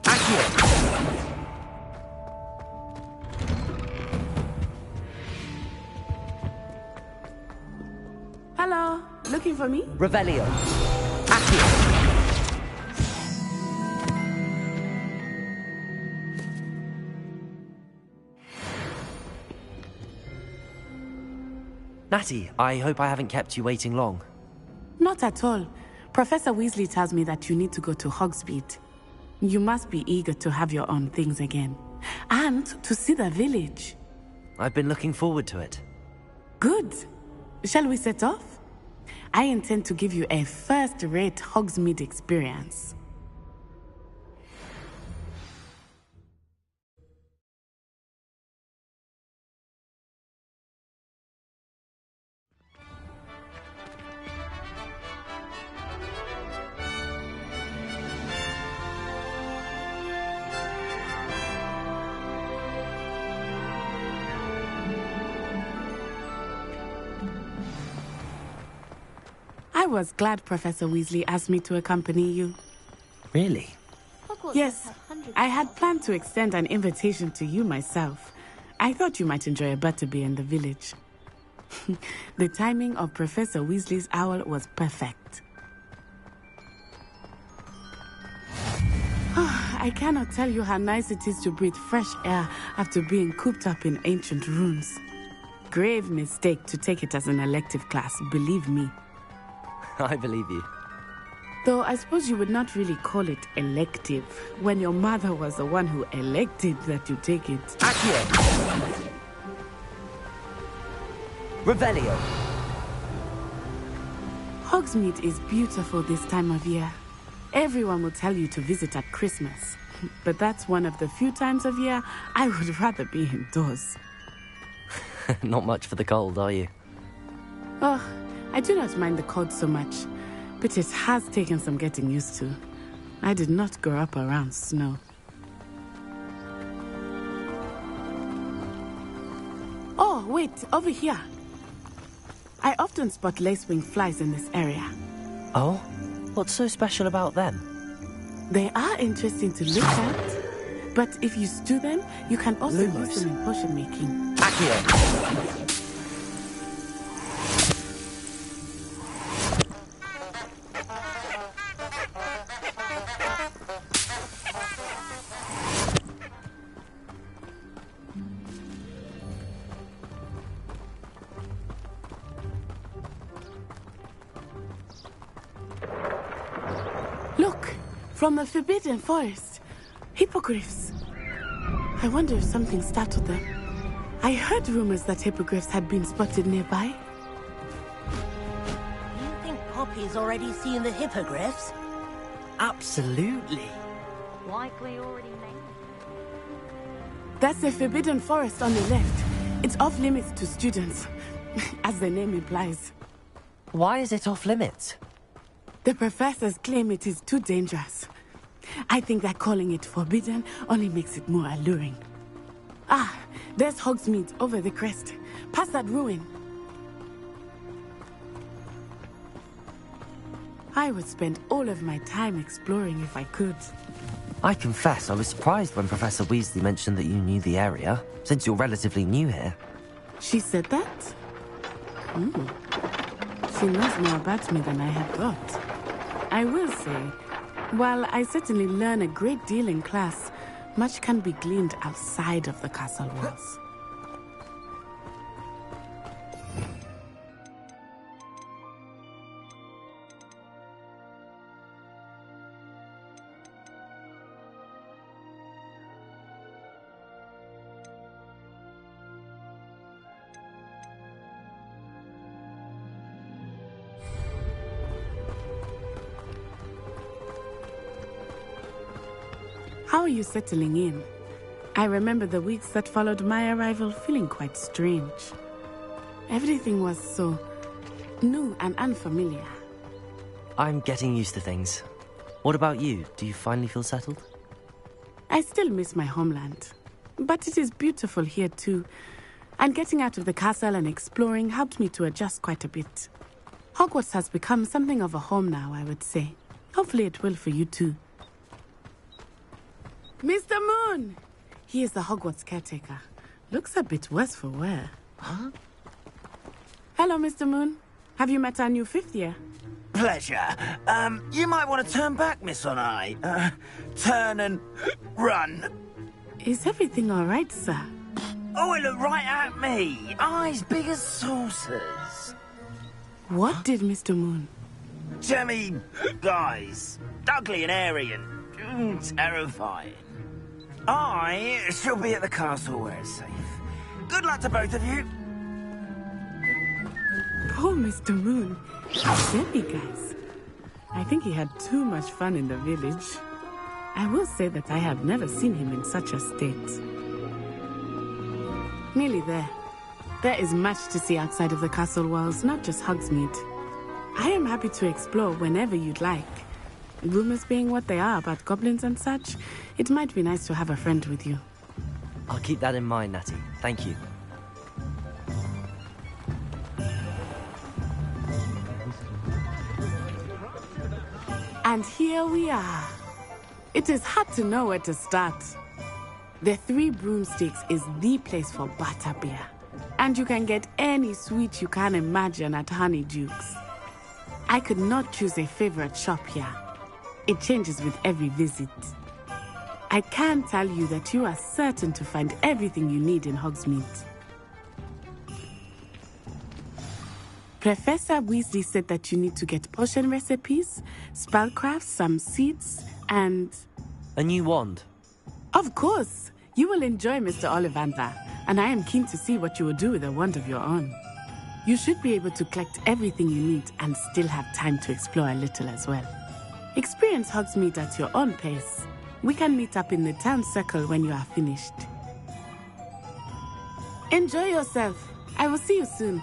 Accio. Hello, looking for me? Revelio. Accio. Natty, I hope I haven't kept you waiting long. Not at all. Professor Weasley tells me that you need to go to Hogsmeade. You must be eager to have your own things again. And to see the village. I've been looking forward to it. Good. Shall we set off? I intend to give you a first-rate Hogsmeade experience. I was glad Professor Weasley asked me to accompany you. Really? Yes, I had planned to extend an invitation to you myself. I thought you might enjoy a butterbeer in the village. The timing of Professor Weasley's owl was perfect. I cannot tell you how nice it is to breathe fresh air after being cooped up in ancient ruins. Grave mistake to take it as an elective class, believe me. I believe you. Though I suppose you would not really call it elective when your mother was the one who elected that you take it. Accio! Revelio! Hogsmeade is beautiful this time of year. Everyone will tell you to visit at Christmas. But that's one of the few times of year I would rather be indoors. Not much for the cold, are you? Oh, I do not mind the cold so much, but it has taken some getting used to. I did not grow up around snow. Oh, wait, over here. I often spot lacewing flies in this area. Oh? What's so special about them? They are interesting to look at, but if you stew them, you can also use them in potion making. Accio! Look! From the Forbidden Forest. Hippogriffs. I wonder if something startled them. I heard rumors that hippogriffs had been spotted nearby. You think Poppy's already seen the hippogriffs? Absolutely. Likely already made. That's the Forbidden Forest on the left. It's off limits to students, as the name implies. Why is it off limits? The professors claim it is too dangerous. I think that calling it forbidden only makes it more alluring. Ah, there's Hogsmeade over the crest. Past that ruin. I would spend all of my time exploring if I could. I confess I was surprised when Professor Weasley mentioned that you knew the area, since you're relatively new here. She said that? She knows more about me than I had thought. I will say, while I certainly learn a great deal in class, much can be gleaned outside of the castle walls. How are you settling in? I remember the weeks that followed my arrival feeling quite strange. Everything was so new and unfamiliar. I'm getting used to things. What about you? Do you finally feel settled? I still miss my homeland, but it is beautiful here too. And getting out of the castle and exploring helped me to adjust quite a bit. Hogwarts has become something of a home now, I would say. Hopefully it will for you too. Mr. Moon! He is the Hogwarts caretaker. Looks a bit worse for wear. Huh? Hello, Mr. Moon. Have you met our new fifth year? Pleasure. You might want to turn back, Miss On-Eye. Turn and run. Is everything all right, sir? Oh, it looked right at me. Eyes big as saucers. What did Mr. Moon? Jemmy guys. Ugly and airy and terrifying. I shall be at the castle where it's safe. Good luck to both of you. Poor Mr. Moon. Silly guys. I think he had too much fun in the village. I will say that I have never seen him in such a state. Nearly there. There is much to see outside of the castle walls, not just Hogsmeade. I am happy to explore whenever you'd like. Rumors being what they are about goblins and such, it might be nice to have a friend with you. I'll keep that in mind, Natty. Thank you. And here we are. It is hard to know where to start. The Three Broomsticks is the place for butterbeer. And you can get any sweet you can imagine at Honeydukes. I could not choose a favorite shop here. It changes with every visit. I can tell you that you are certain to find everything you need in Hogsmeade. Professor Weasley said that you need to get potion recipes, spellcrafts, some seeds, and... A new wand. Of course! You will enjoy Mr. Ollivander, and I am keen to see what you will do with a wand of your own. You should be able to collect everything you need and still have time to explore a little as well. Experience Hogsmeade at your own pace. We can meet up in the town circle when you are finished. Enjoy yourself. I will see you soon.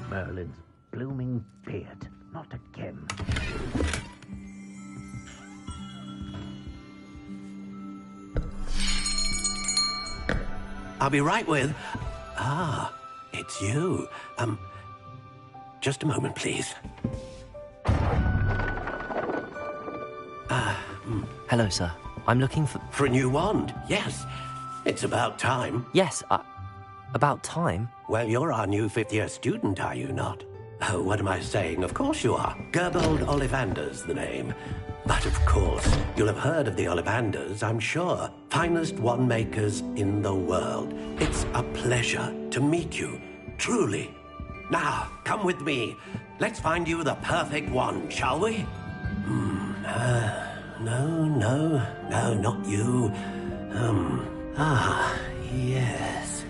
Merlin's blooming beard. Not again. I'll be right with... Ah, it's you. Just a moment, please. Hello, sir. I'm looking for... For a new wand, yes. It's about time. Yes, about time? Well, you're our new fifth-year student, are you not? Oh, what am I saying? Of course you are. Gerbold Ollivander's the name. But of course, you'll have heard of the Ollivanders, I'm sure. Finest wand makers in the world. It's a pleasure to meet you, truly. Now, come with me. Let's find you the perfect wand, shall we? No, not you. Yes.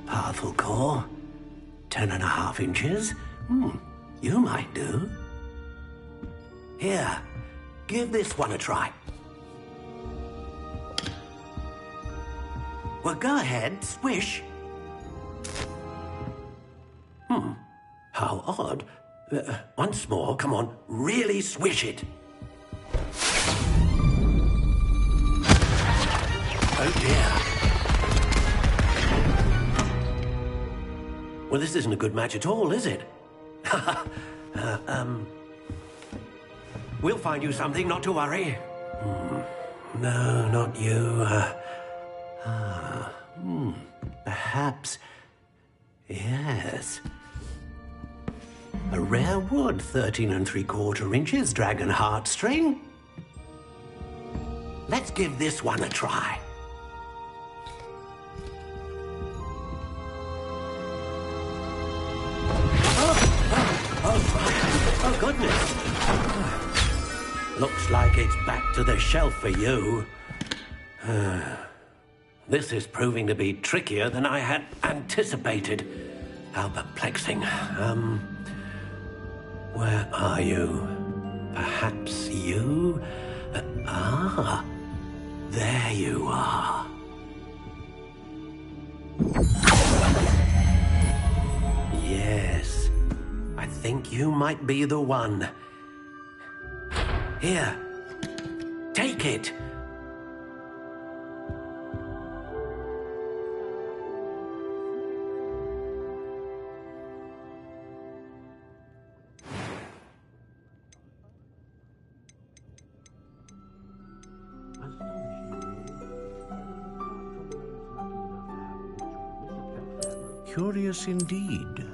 Powerful core. 10.5 inches. You might do. Here, give this one a try. Well, go ahead, swish. How odd. Once more, come on, really swish it. Oh dear. Well, this isn't a good match at all, is it? We'll find you something, not to worry. No, not you. Perhaps... Yes. A rare wood, 13 3/4 inches, dragon heartstring. Let's give this one a try. Oh, goodness. Looks like it's back to the shelf for you. This is proving to be trickier than I had anticipated. How perplexing. Where are you? Perhaps you? There you are. Yes, I think you might be the one. Here, take it. Curious indeed.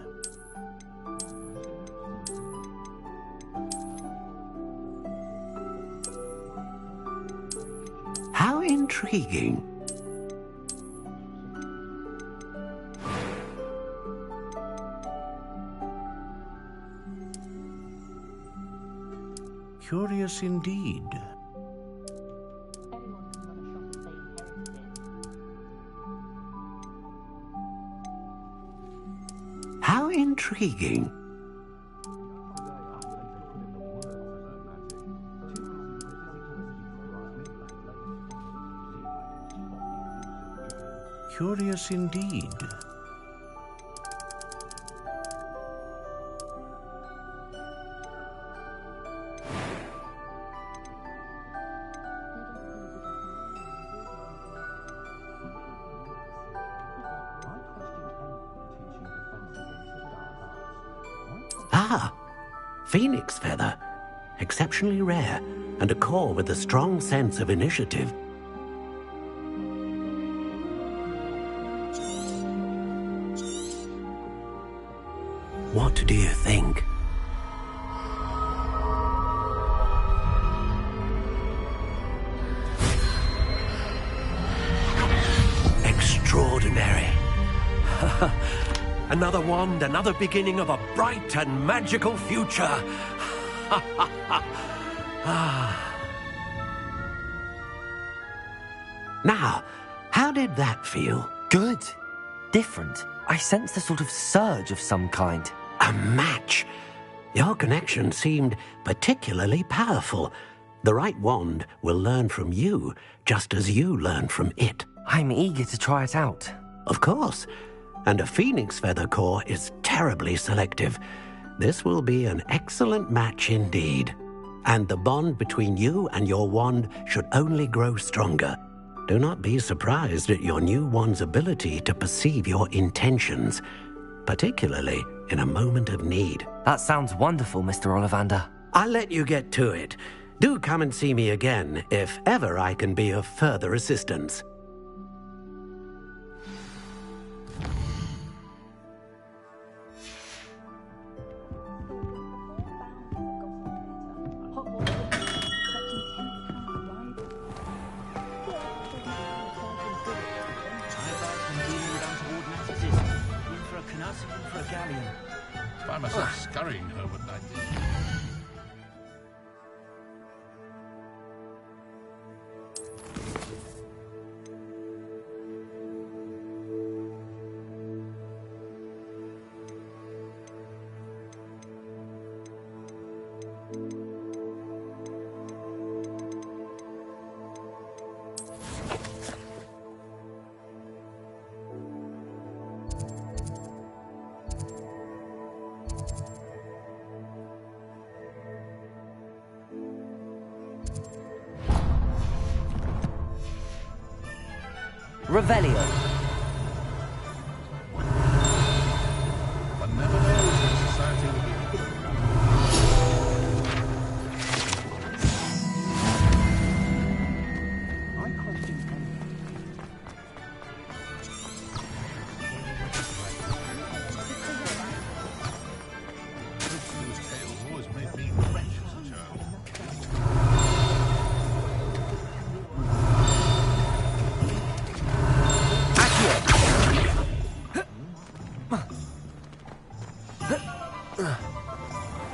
How intriguing. Curious indeed. How intriguing. Curious indeed. Ah, phoenix feather. Exceptionally rare, and a core with a strong sense of initiative. What do you think? Extraordinary. Another wand, another beginning of a bright and magical future. Now, how did that feel? Good. Different. I sensed a sort of surge of some kind. A match. Your connection seemed particularly powerful. The right wand will learn from you, just as you learn from it. I'm eager to try it out. Of course. And a phoenix feather core is terribly selective. This will be an excellent match indeed. And the bond between you and your wand should only grow stronger. Do not be surprised at your new wand's ability to perceive your intentions, particularly in a moment of need. That sounds wonderful, Mr. Ollivander. I'll let you get to it. Do come and see me again if ever I can be of further assistance. Find myself scurrying home at night. Revelio. One never knows when society will be.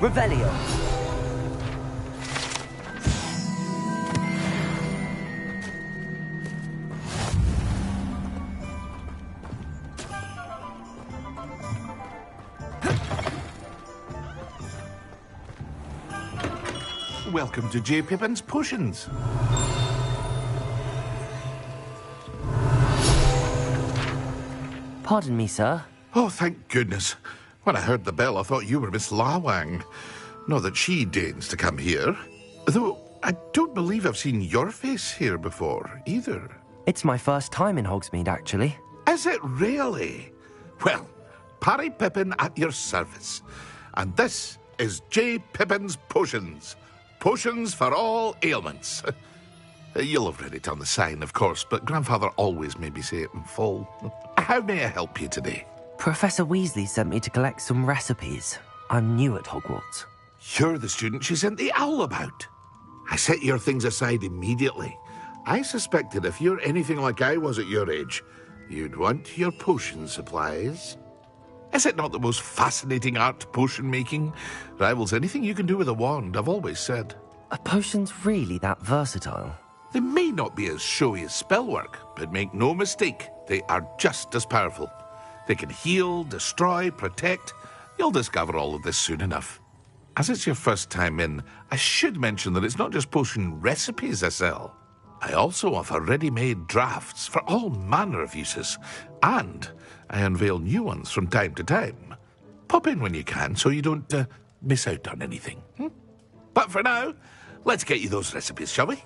Revelio. Welcome to J. Pippin's Potions. Pardon me, sir. Oh, thank goodness. When I heard the bell, I thought you were Miss Lawang. Not that she deigns to come here. Though, I don't believe I've seen your face here before, either. It's my first time in Hogsmeade, actually. Is it really? Well, Parry Pippin at your service. And this is J. Pippin's Potions. Potions for all ailments. You'll have read it on the sign, of course, but Grandfather always made me say it in full. How may I help you today? Professor Weasley sent me to collect some recipes. I'm new at Hogwarts. You're the student she sent the owl about. I set your things aside immediately. I suspected if you're anything like I was at your age, you'd want your potion supplies. Is it not the most fascinating art, potion making? Rivals anything you can do with a wand, I've always said. Are potions really that versatile? They may not be as showy as spellwork, but make no mistake, they are just as powerful. They can heal, destroy, protect. You'll discover all of this soon enough. As it's your first time in, I should mention that it's not just potion recipes I sell. I also offer ready-made drafts for all manner of uses, and I unveil new ones from time to time. Pop in when you can so you don't miss out on anything. But for now, let's get you those recipes, shall we?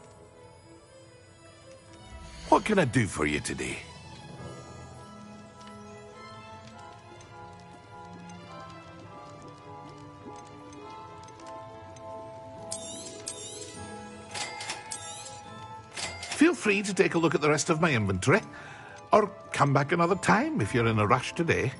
What can I do for you today? Feel free to take a look at the rest of my inventory, or come back another time if you're in a rush today.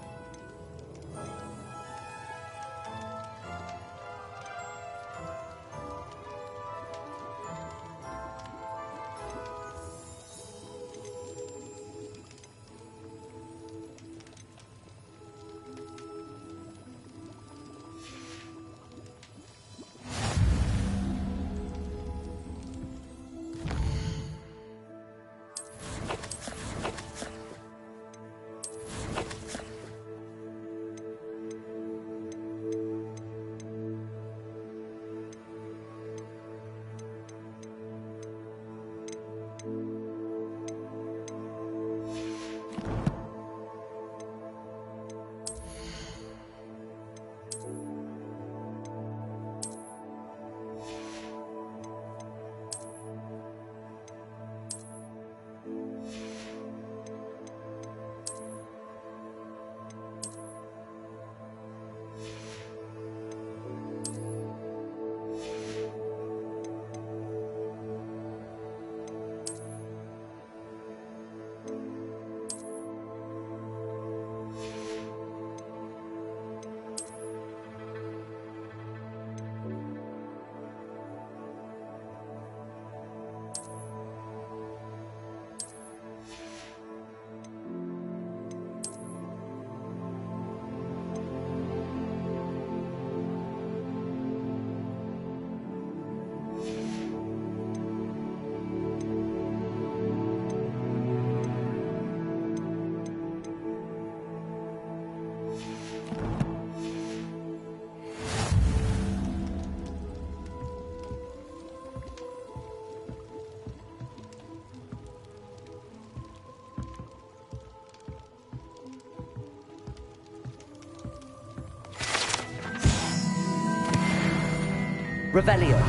Revelio.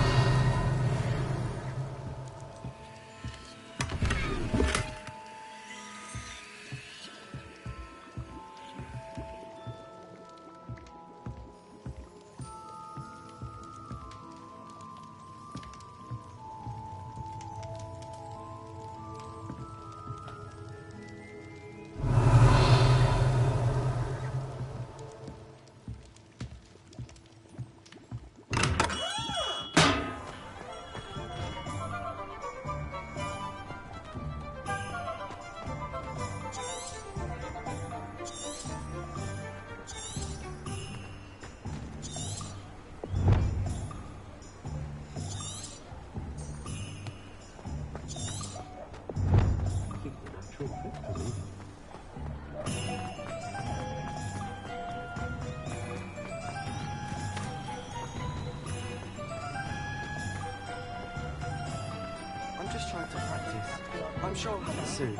I'm just trying to practice. I'm sure I'll have it soon.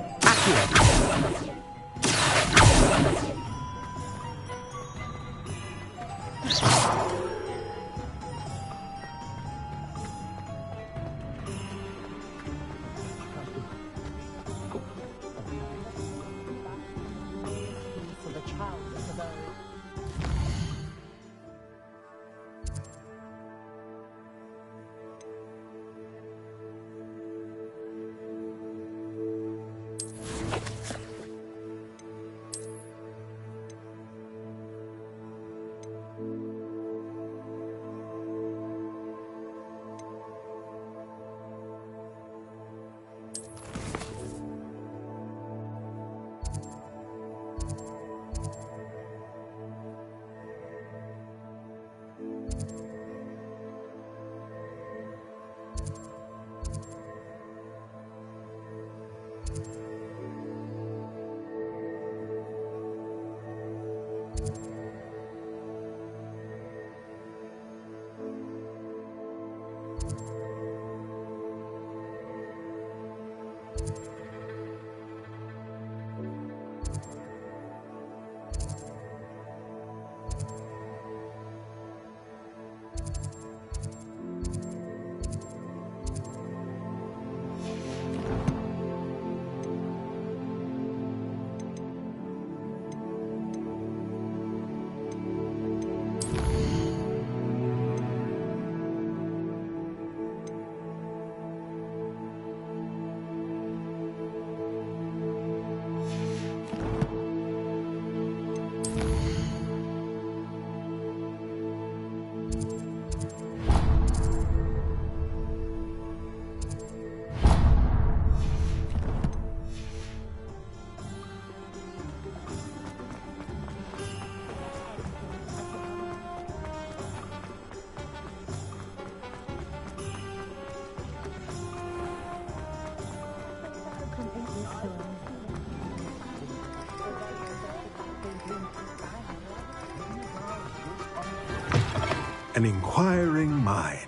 an inquiring mind.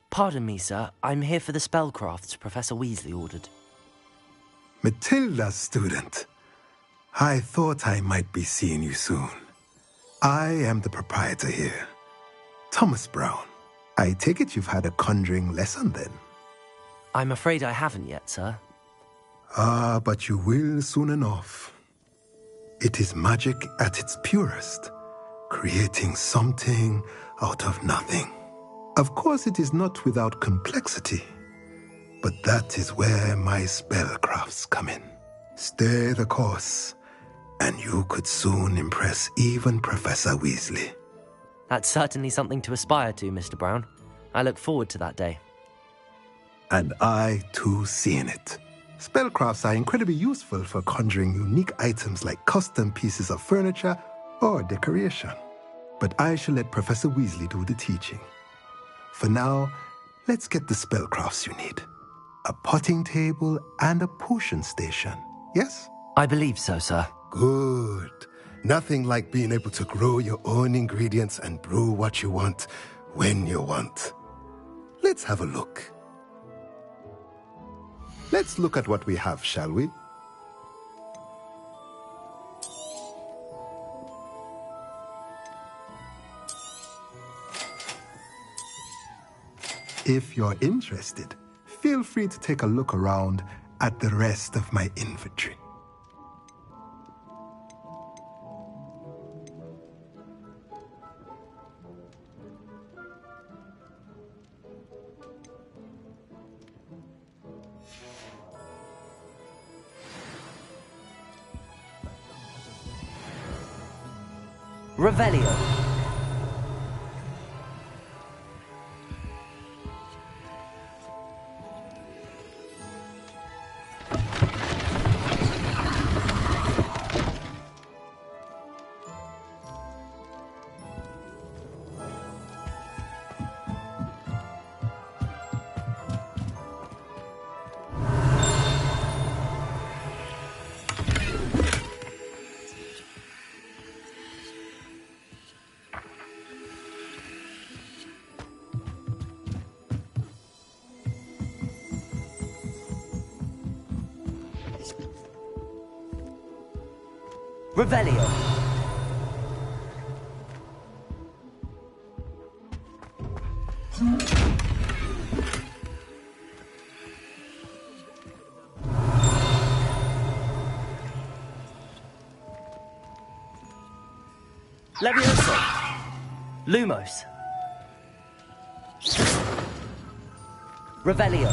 Pardon me, sir. I'm here for the spellcrafts Professor Weasley ordered. Matilda, student. I thought I might be seeing you soon. I am the proprietor here, Thomas Brown. I take it you've had a conjuring lesson then? I'm afraid I haven't yet, sir. Ah, but you will soon enough. It is magic at its purest, creating something out of nothing. Of course, it is not without complexity, but that is where my spellcrafts come in. Stay the course, and you could soon impress even Professor Weasley. That's certainly something to aspire to, Mr. Brown. I look forward to that day. And I, too, seeing it. Spellcrafts are incredibly useful for conjuring unique items like custom pieces of furniture or decoration. But I shall let Professor Weasley do the teaching. For now, let's get the spellcrafts you need. A potting table and a potion station, yes? I believe so, sir. Good. Nothing like being able to grow your own ingredients and brew what you want when you want. Let's have a look. Let's look at what we have, shall we? If you're interested, feel free to take a look around at the rest of my inventory. Revelio. Revelio. Levioso. Lumos. Revelio.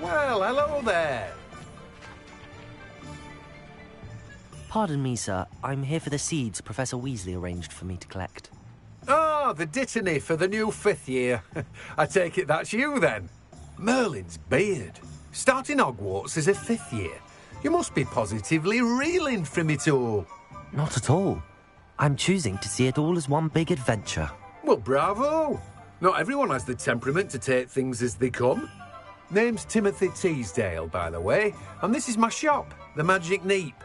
Well, hello there. Pardon me, sir. I'm here for the seeds Professor Weasley arranged for me to collect. Ah, the dittany for the new 5th year. I take it that's you, then. Merlin's beard. Starting Hogwarts as a 5th year. You must be positively reeling from it all. Not at all. I'm choosing to see it all as one big adventure. Well, bravo. Not everyone has the temperament to take things as they come. Name's Timothy Teasdale, by the way, and this is my shop, the Magic Neep.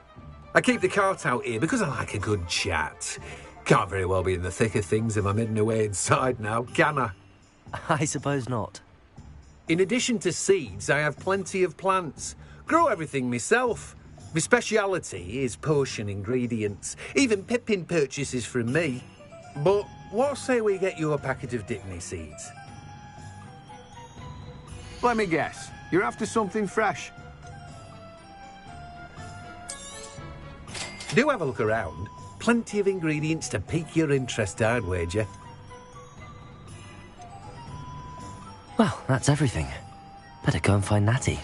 I keep the cart out here because I like a good chat. Can't very well be in the thick of things if I'm heading away inside now, can I? I suppose not. In addition to seeds, I have plenty of plants. Grow everything myself. My speciality is potion ingredients. Even Pippin purchases from me. But what say we get you a packet of dittany seeds? Let me guess. You're after something fresh. Do have a look around. Plenty of ingredients to pique your interest, I'd wager. Well, that's everything. Better go and find Natty.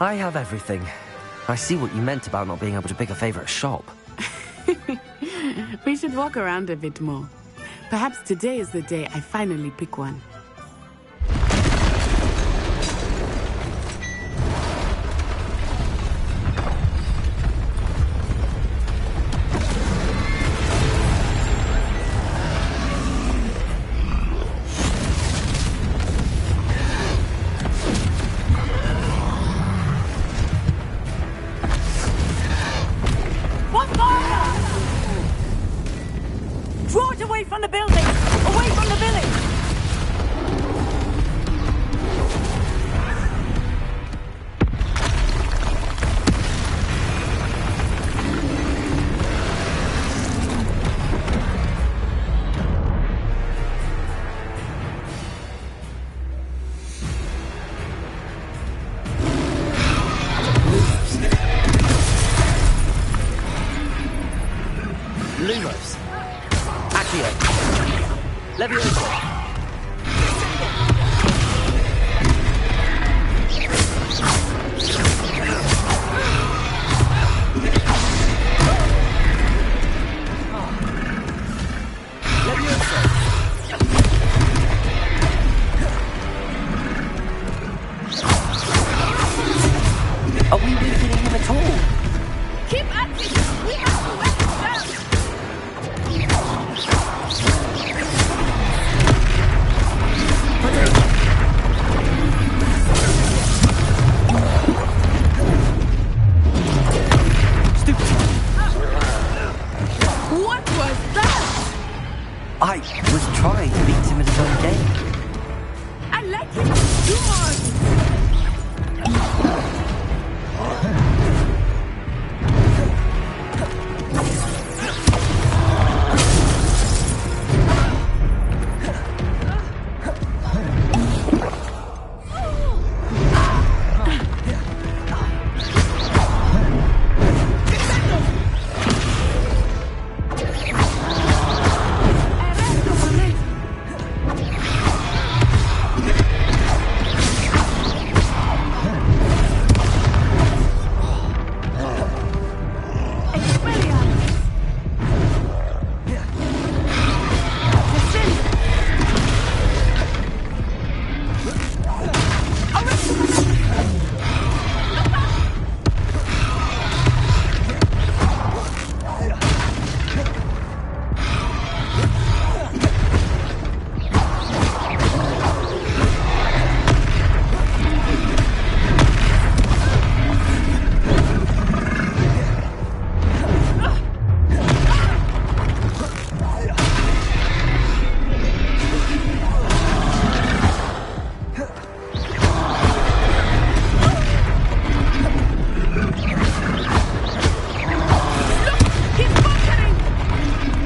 I have everything. I see what you meant about not being able to pick a favorite shop. We should walk around a bit more. Perhaps today is the day I finally pick one.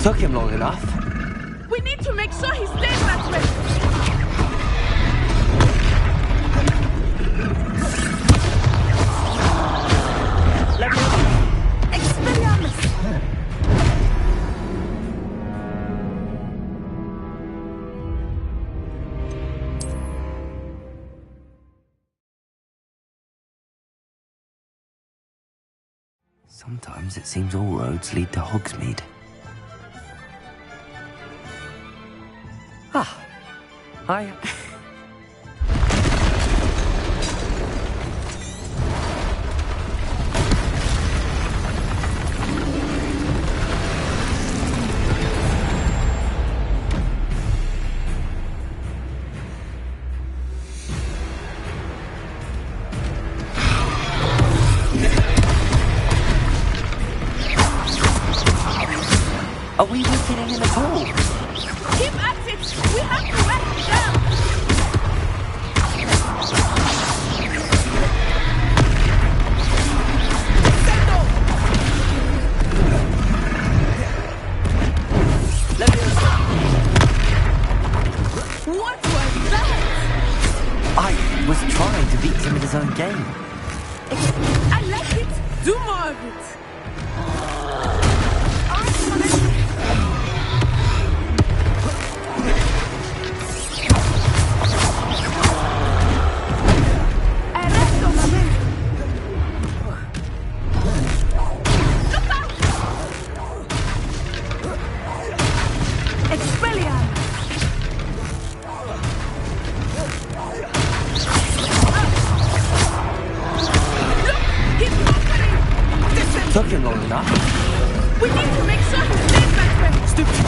Took him long enough. We need to make sure he stays that way. Sometimes it seems all roads lead to Hogsmeade. Hi. Guys, we have to rescue them! What was that? I was trying to beat him at his own game. I like it. Do more of it. Took him long enough. We need to make sure he stays that way. Stupid.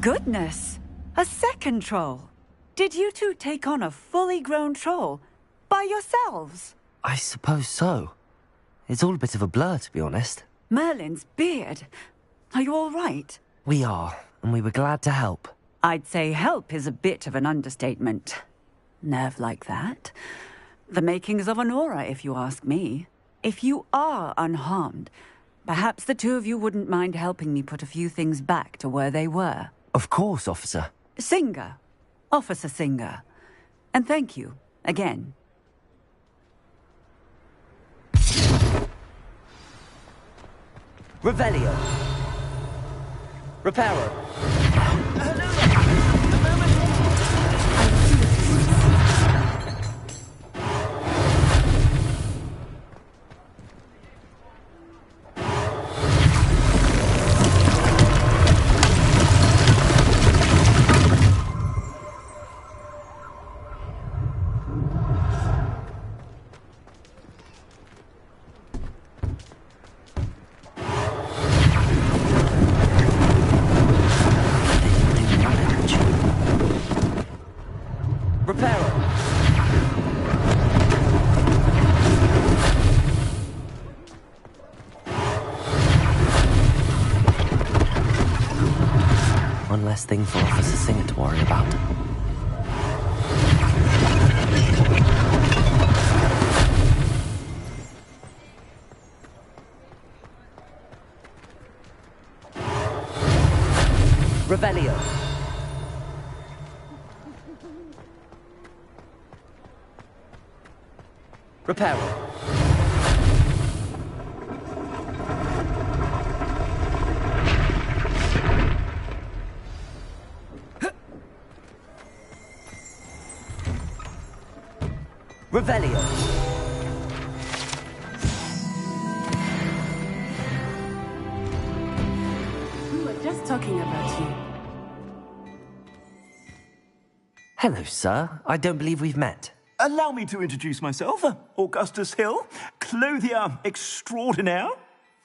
Goodness! A second troll! Did you two take on a fully grown troll by yourselves? I suppose so. It's all a bit of a blur, to be honest. Merlin's beard. Are you all right? We are, and we were glad to help. I'd say help is a bit of an understatement. Nerve like that. The makings of an aura, if you ask me. If you are unharmed, perhaps the two of you wouldn't mind helping me put a few things back to where they were. Of course, officer. Singer. Officer Singer. And thank you, again. Revelio. Reparo. One less thing for Officer Singer to worry about. Revelio. Reparo. Revelio. We were just talking about you. Hello, sir. I don't believe we've met. Allow me to introduce myself, Augustus Hill, clothier extraordinaire.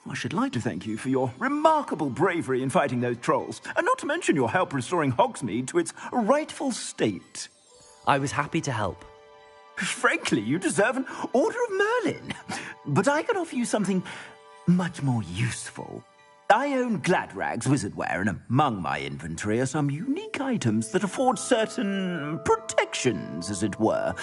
I should like to thank you for your remarkable bravery in fighting those trolls, and not to mention your help restoring Hogsmeade to its rightful state. I was happy to help. Frankly, you deserve an Order of Merlin. But I can offer you something much more useful. I own Gladrag's wizardware, and among my inventory are some unique items that afford certain protections, as it were.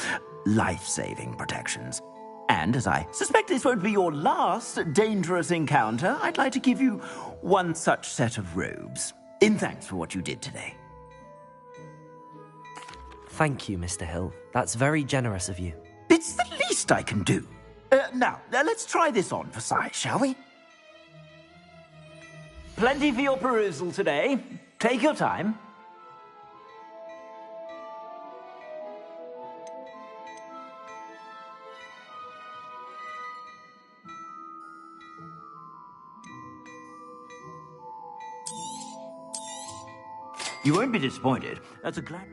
Life-saving protections. And as I suspect this won't be your last dangerous encounter, I'd like to give you one such set of robes, in thanks for what you did today. Thank you, Mr. Hill. That's very generous of you. It's the least I can do. Now, let's try this on for size, shall we? Plenty for your perusal today. Take your time. You won't be disappointed. That's a glad...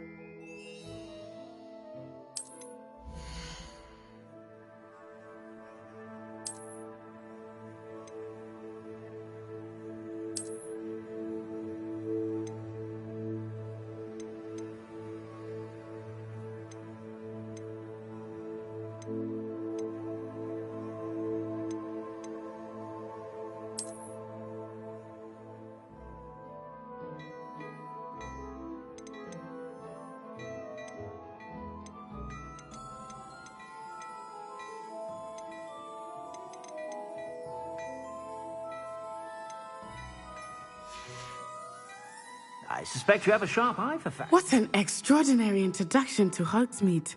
I suspect you have a sharp eye for facts. What an extraordinary introduction to Hogsmeade.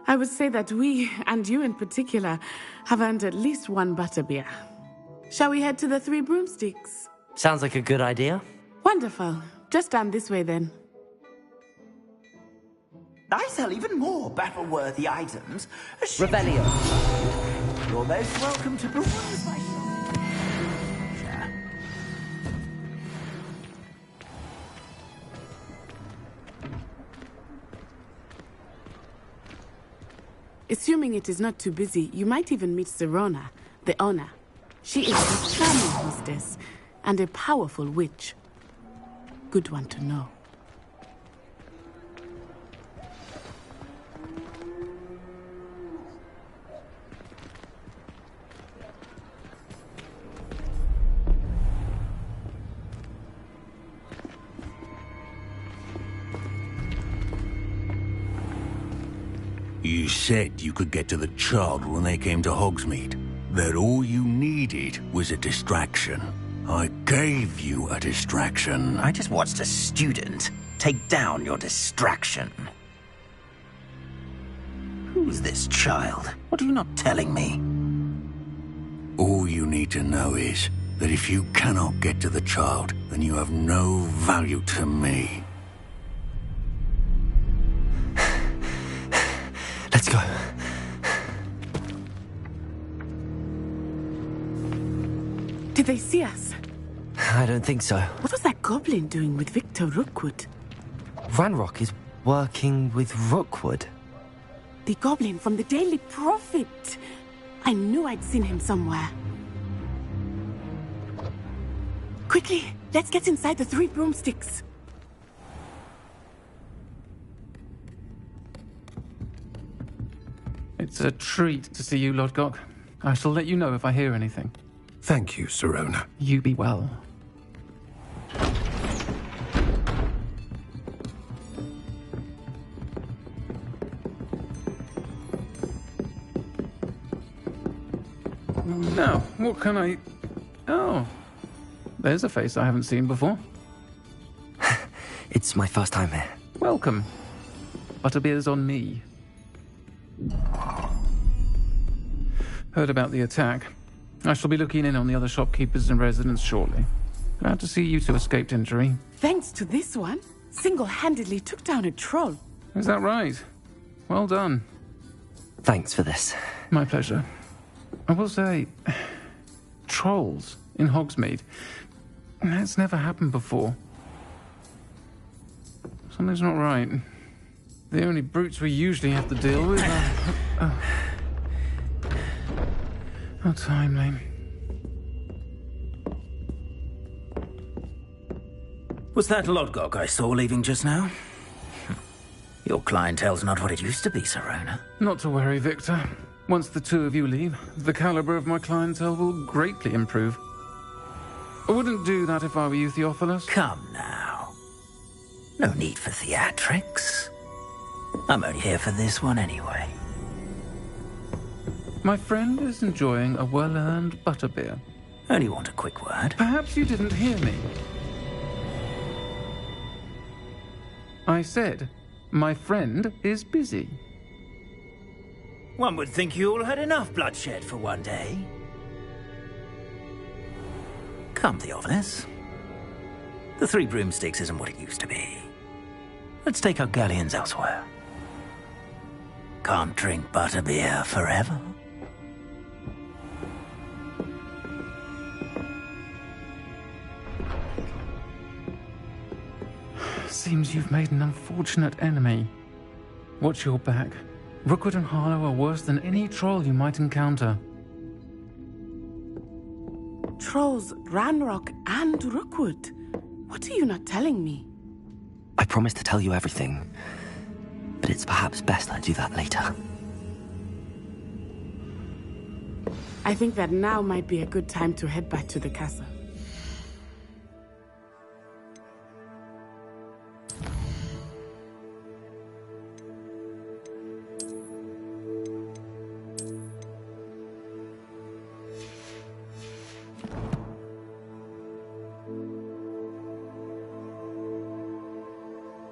I would say that we, and you in particular, have earned at least one butterbeer. Shall we head to the Three Broomsticks? Sounds like a good idea. Wonderful. Just down this way then. I sell even more battle-worthy items. Revelio. You're most welcome to peruse my shop. Assuming it is not too busy, you might even meet Serona, the owner. She is a charming hostess and a powerful witch. Good one to know. You said you could get to the child when they came to Hogsmeade. That all you needed was a distraction. I gave you a distraction. I just watched a student take down your distraction. Who's this child? What are you not telling me? All you need to know is that if you cannot get to the child, then you have no value to me. Let's go. Did they see us? I don't think so. What was that goblin doing with Victor Rookwood? Ranrock is working with Rookwood. The goblin from the Daily Prophet. I knew I'd seen him somewhere. Quickly, let's get inside the Three Broomsticks. It's a treat to see you, Lodgok. I shall let you know if I hear anything. Thank you, Serona. You be well. Now, what can I... Oh, there's a face I haven't seen before. It's my first time here. Welcome. Butterbeer's on me. Heard about the attack. I shall be looking in on the other shopkeepers and residents shortly. Glad to see you two escaped injury. Thanks to this one, single-handedly took down a troll. Is that right? Well done. Thanks for this. My pleasure. I will say, trolls in Hogsmeade. That's never happened before. Something's not right. The only brutes we usually have to deal with are... How timely. Was that Lodgok I saw leaving just now? Your clientele's not what it used to be, Serona. Not to worry, Victor. Once the two of you leave, the caliber of my clientele will greatly improve. I wouldn't do that if I were you, Theophilus. Come now. No need for theatrics. I'm only here for this one anyway. My friend is enjoying a well-earned butterbeer. Only want a quick word. Perhaps you didn't hear me. I said My friend is busy. One would think you all had enough bloodshed for one day. Come, Theophilus. The Three Broomsticks isn't what it used to be. Let's take our galleons elsewhere. Can't drink butterbeer forever. Seems you've made an unfortunate enemy. Watch your back. Rookwood and Harlow are worse than any troll you might encounter. Trolls, Ranrock, and Rookwood. What are you not telling me? I promised to tell you everything, but it's perhaps best I do that later. I think that now might be a good time to head back to the castle.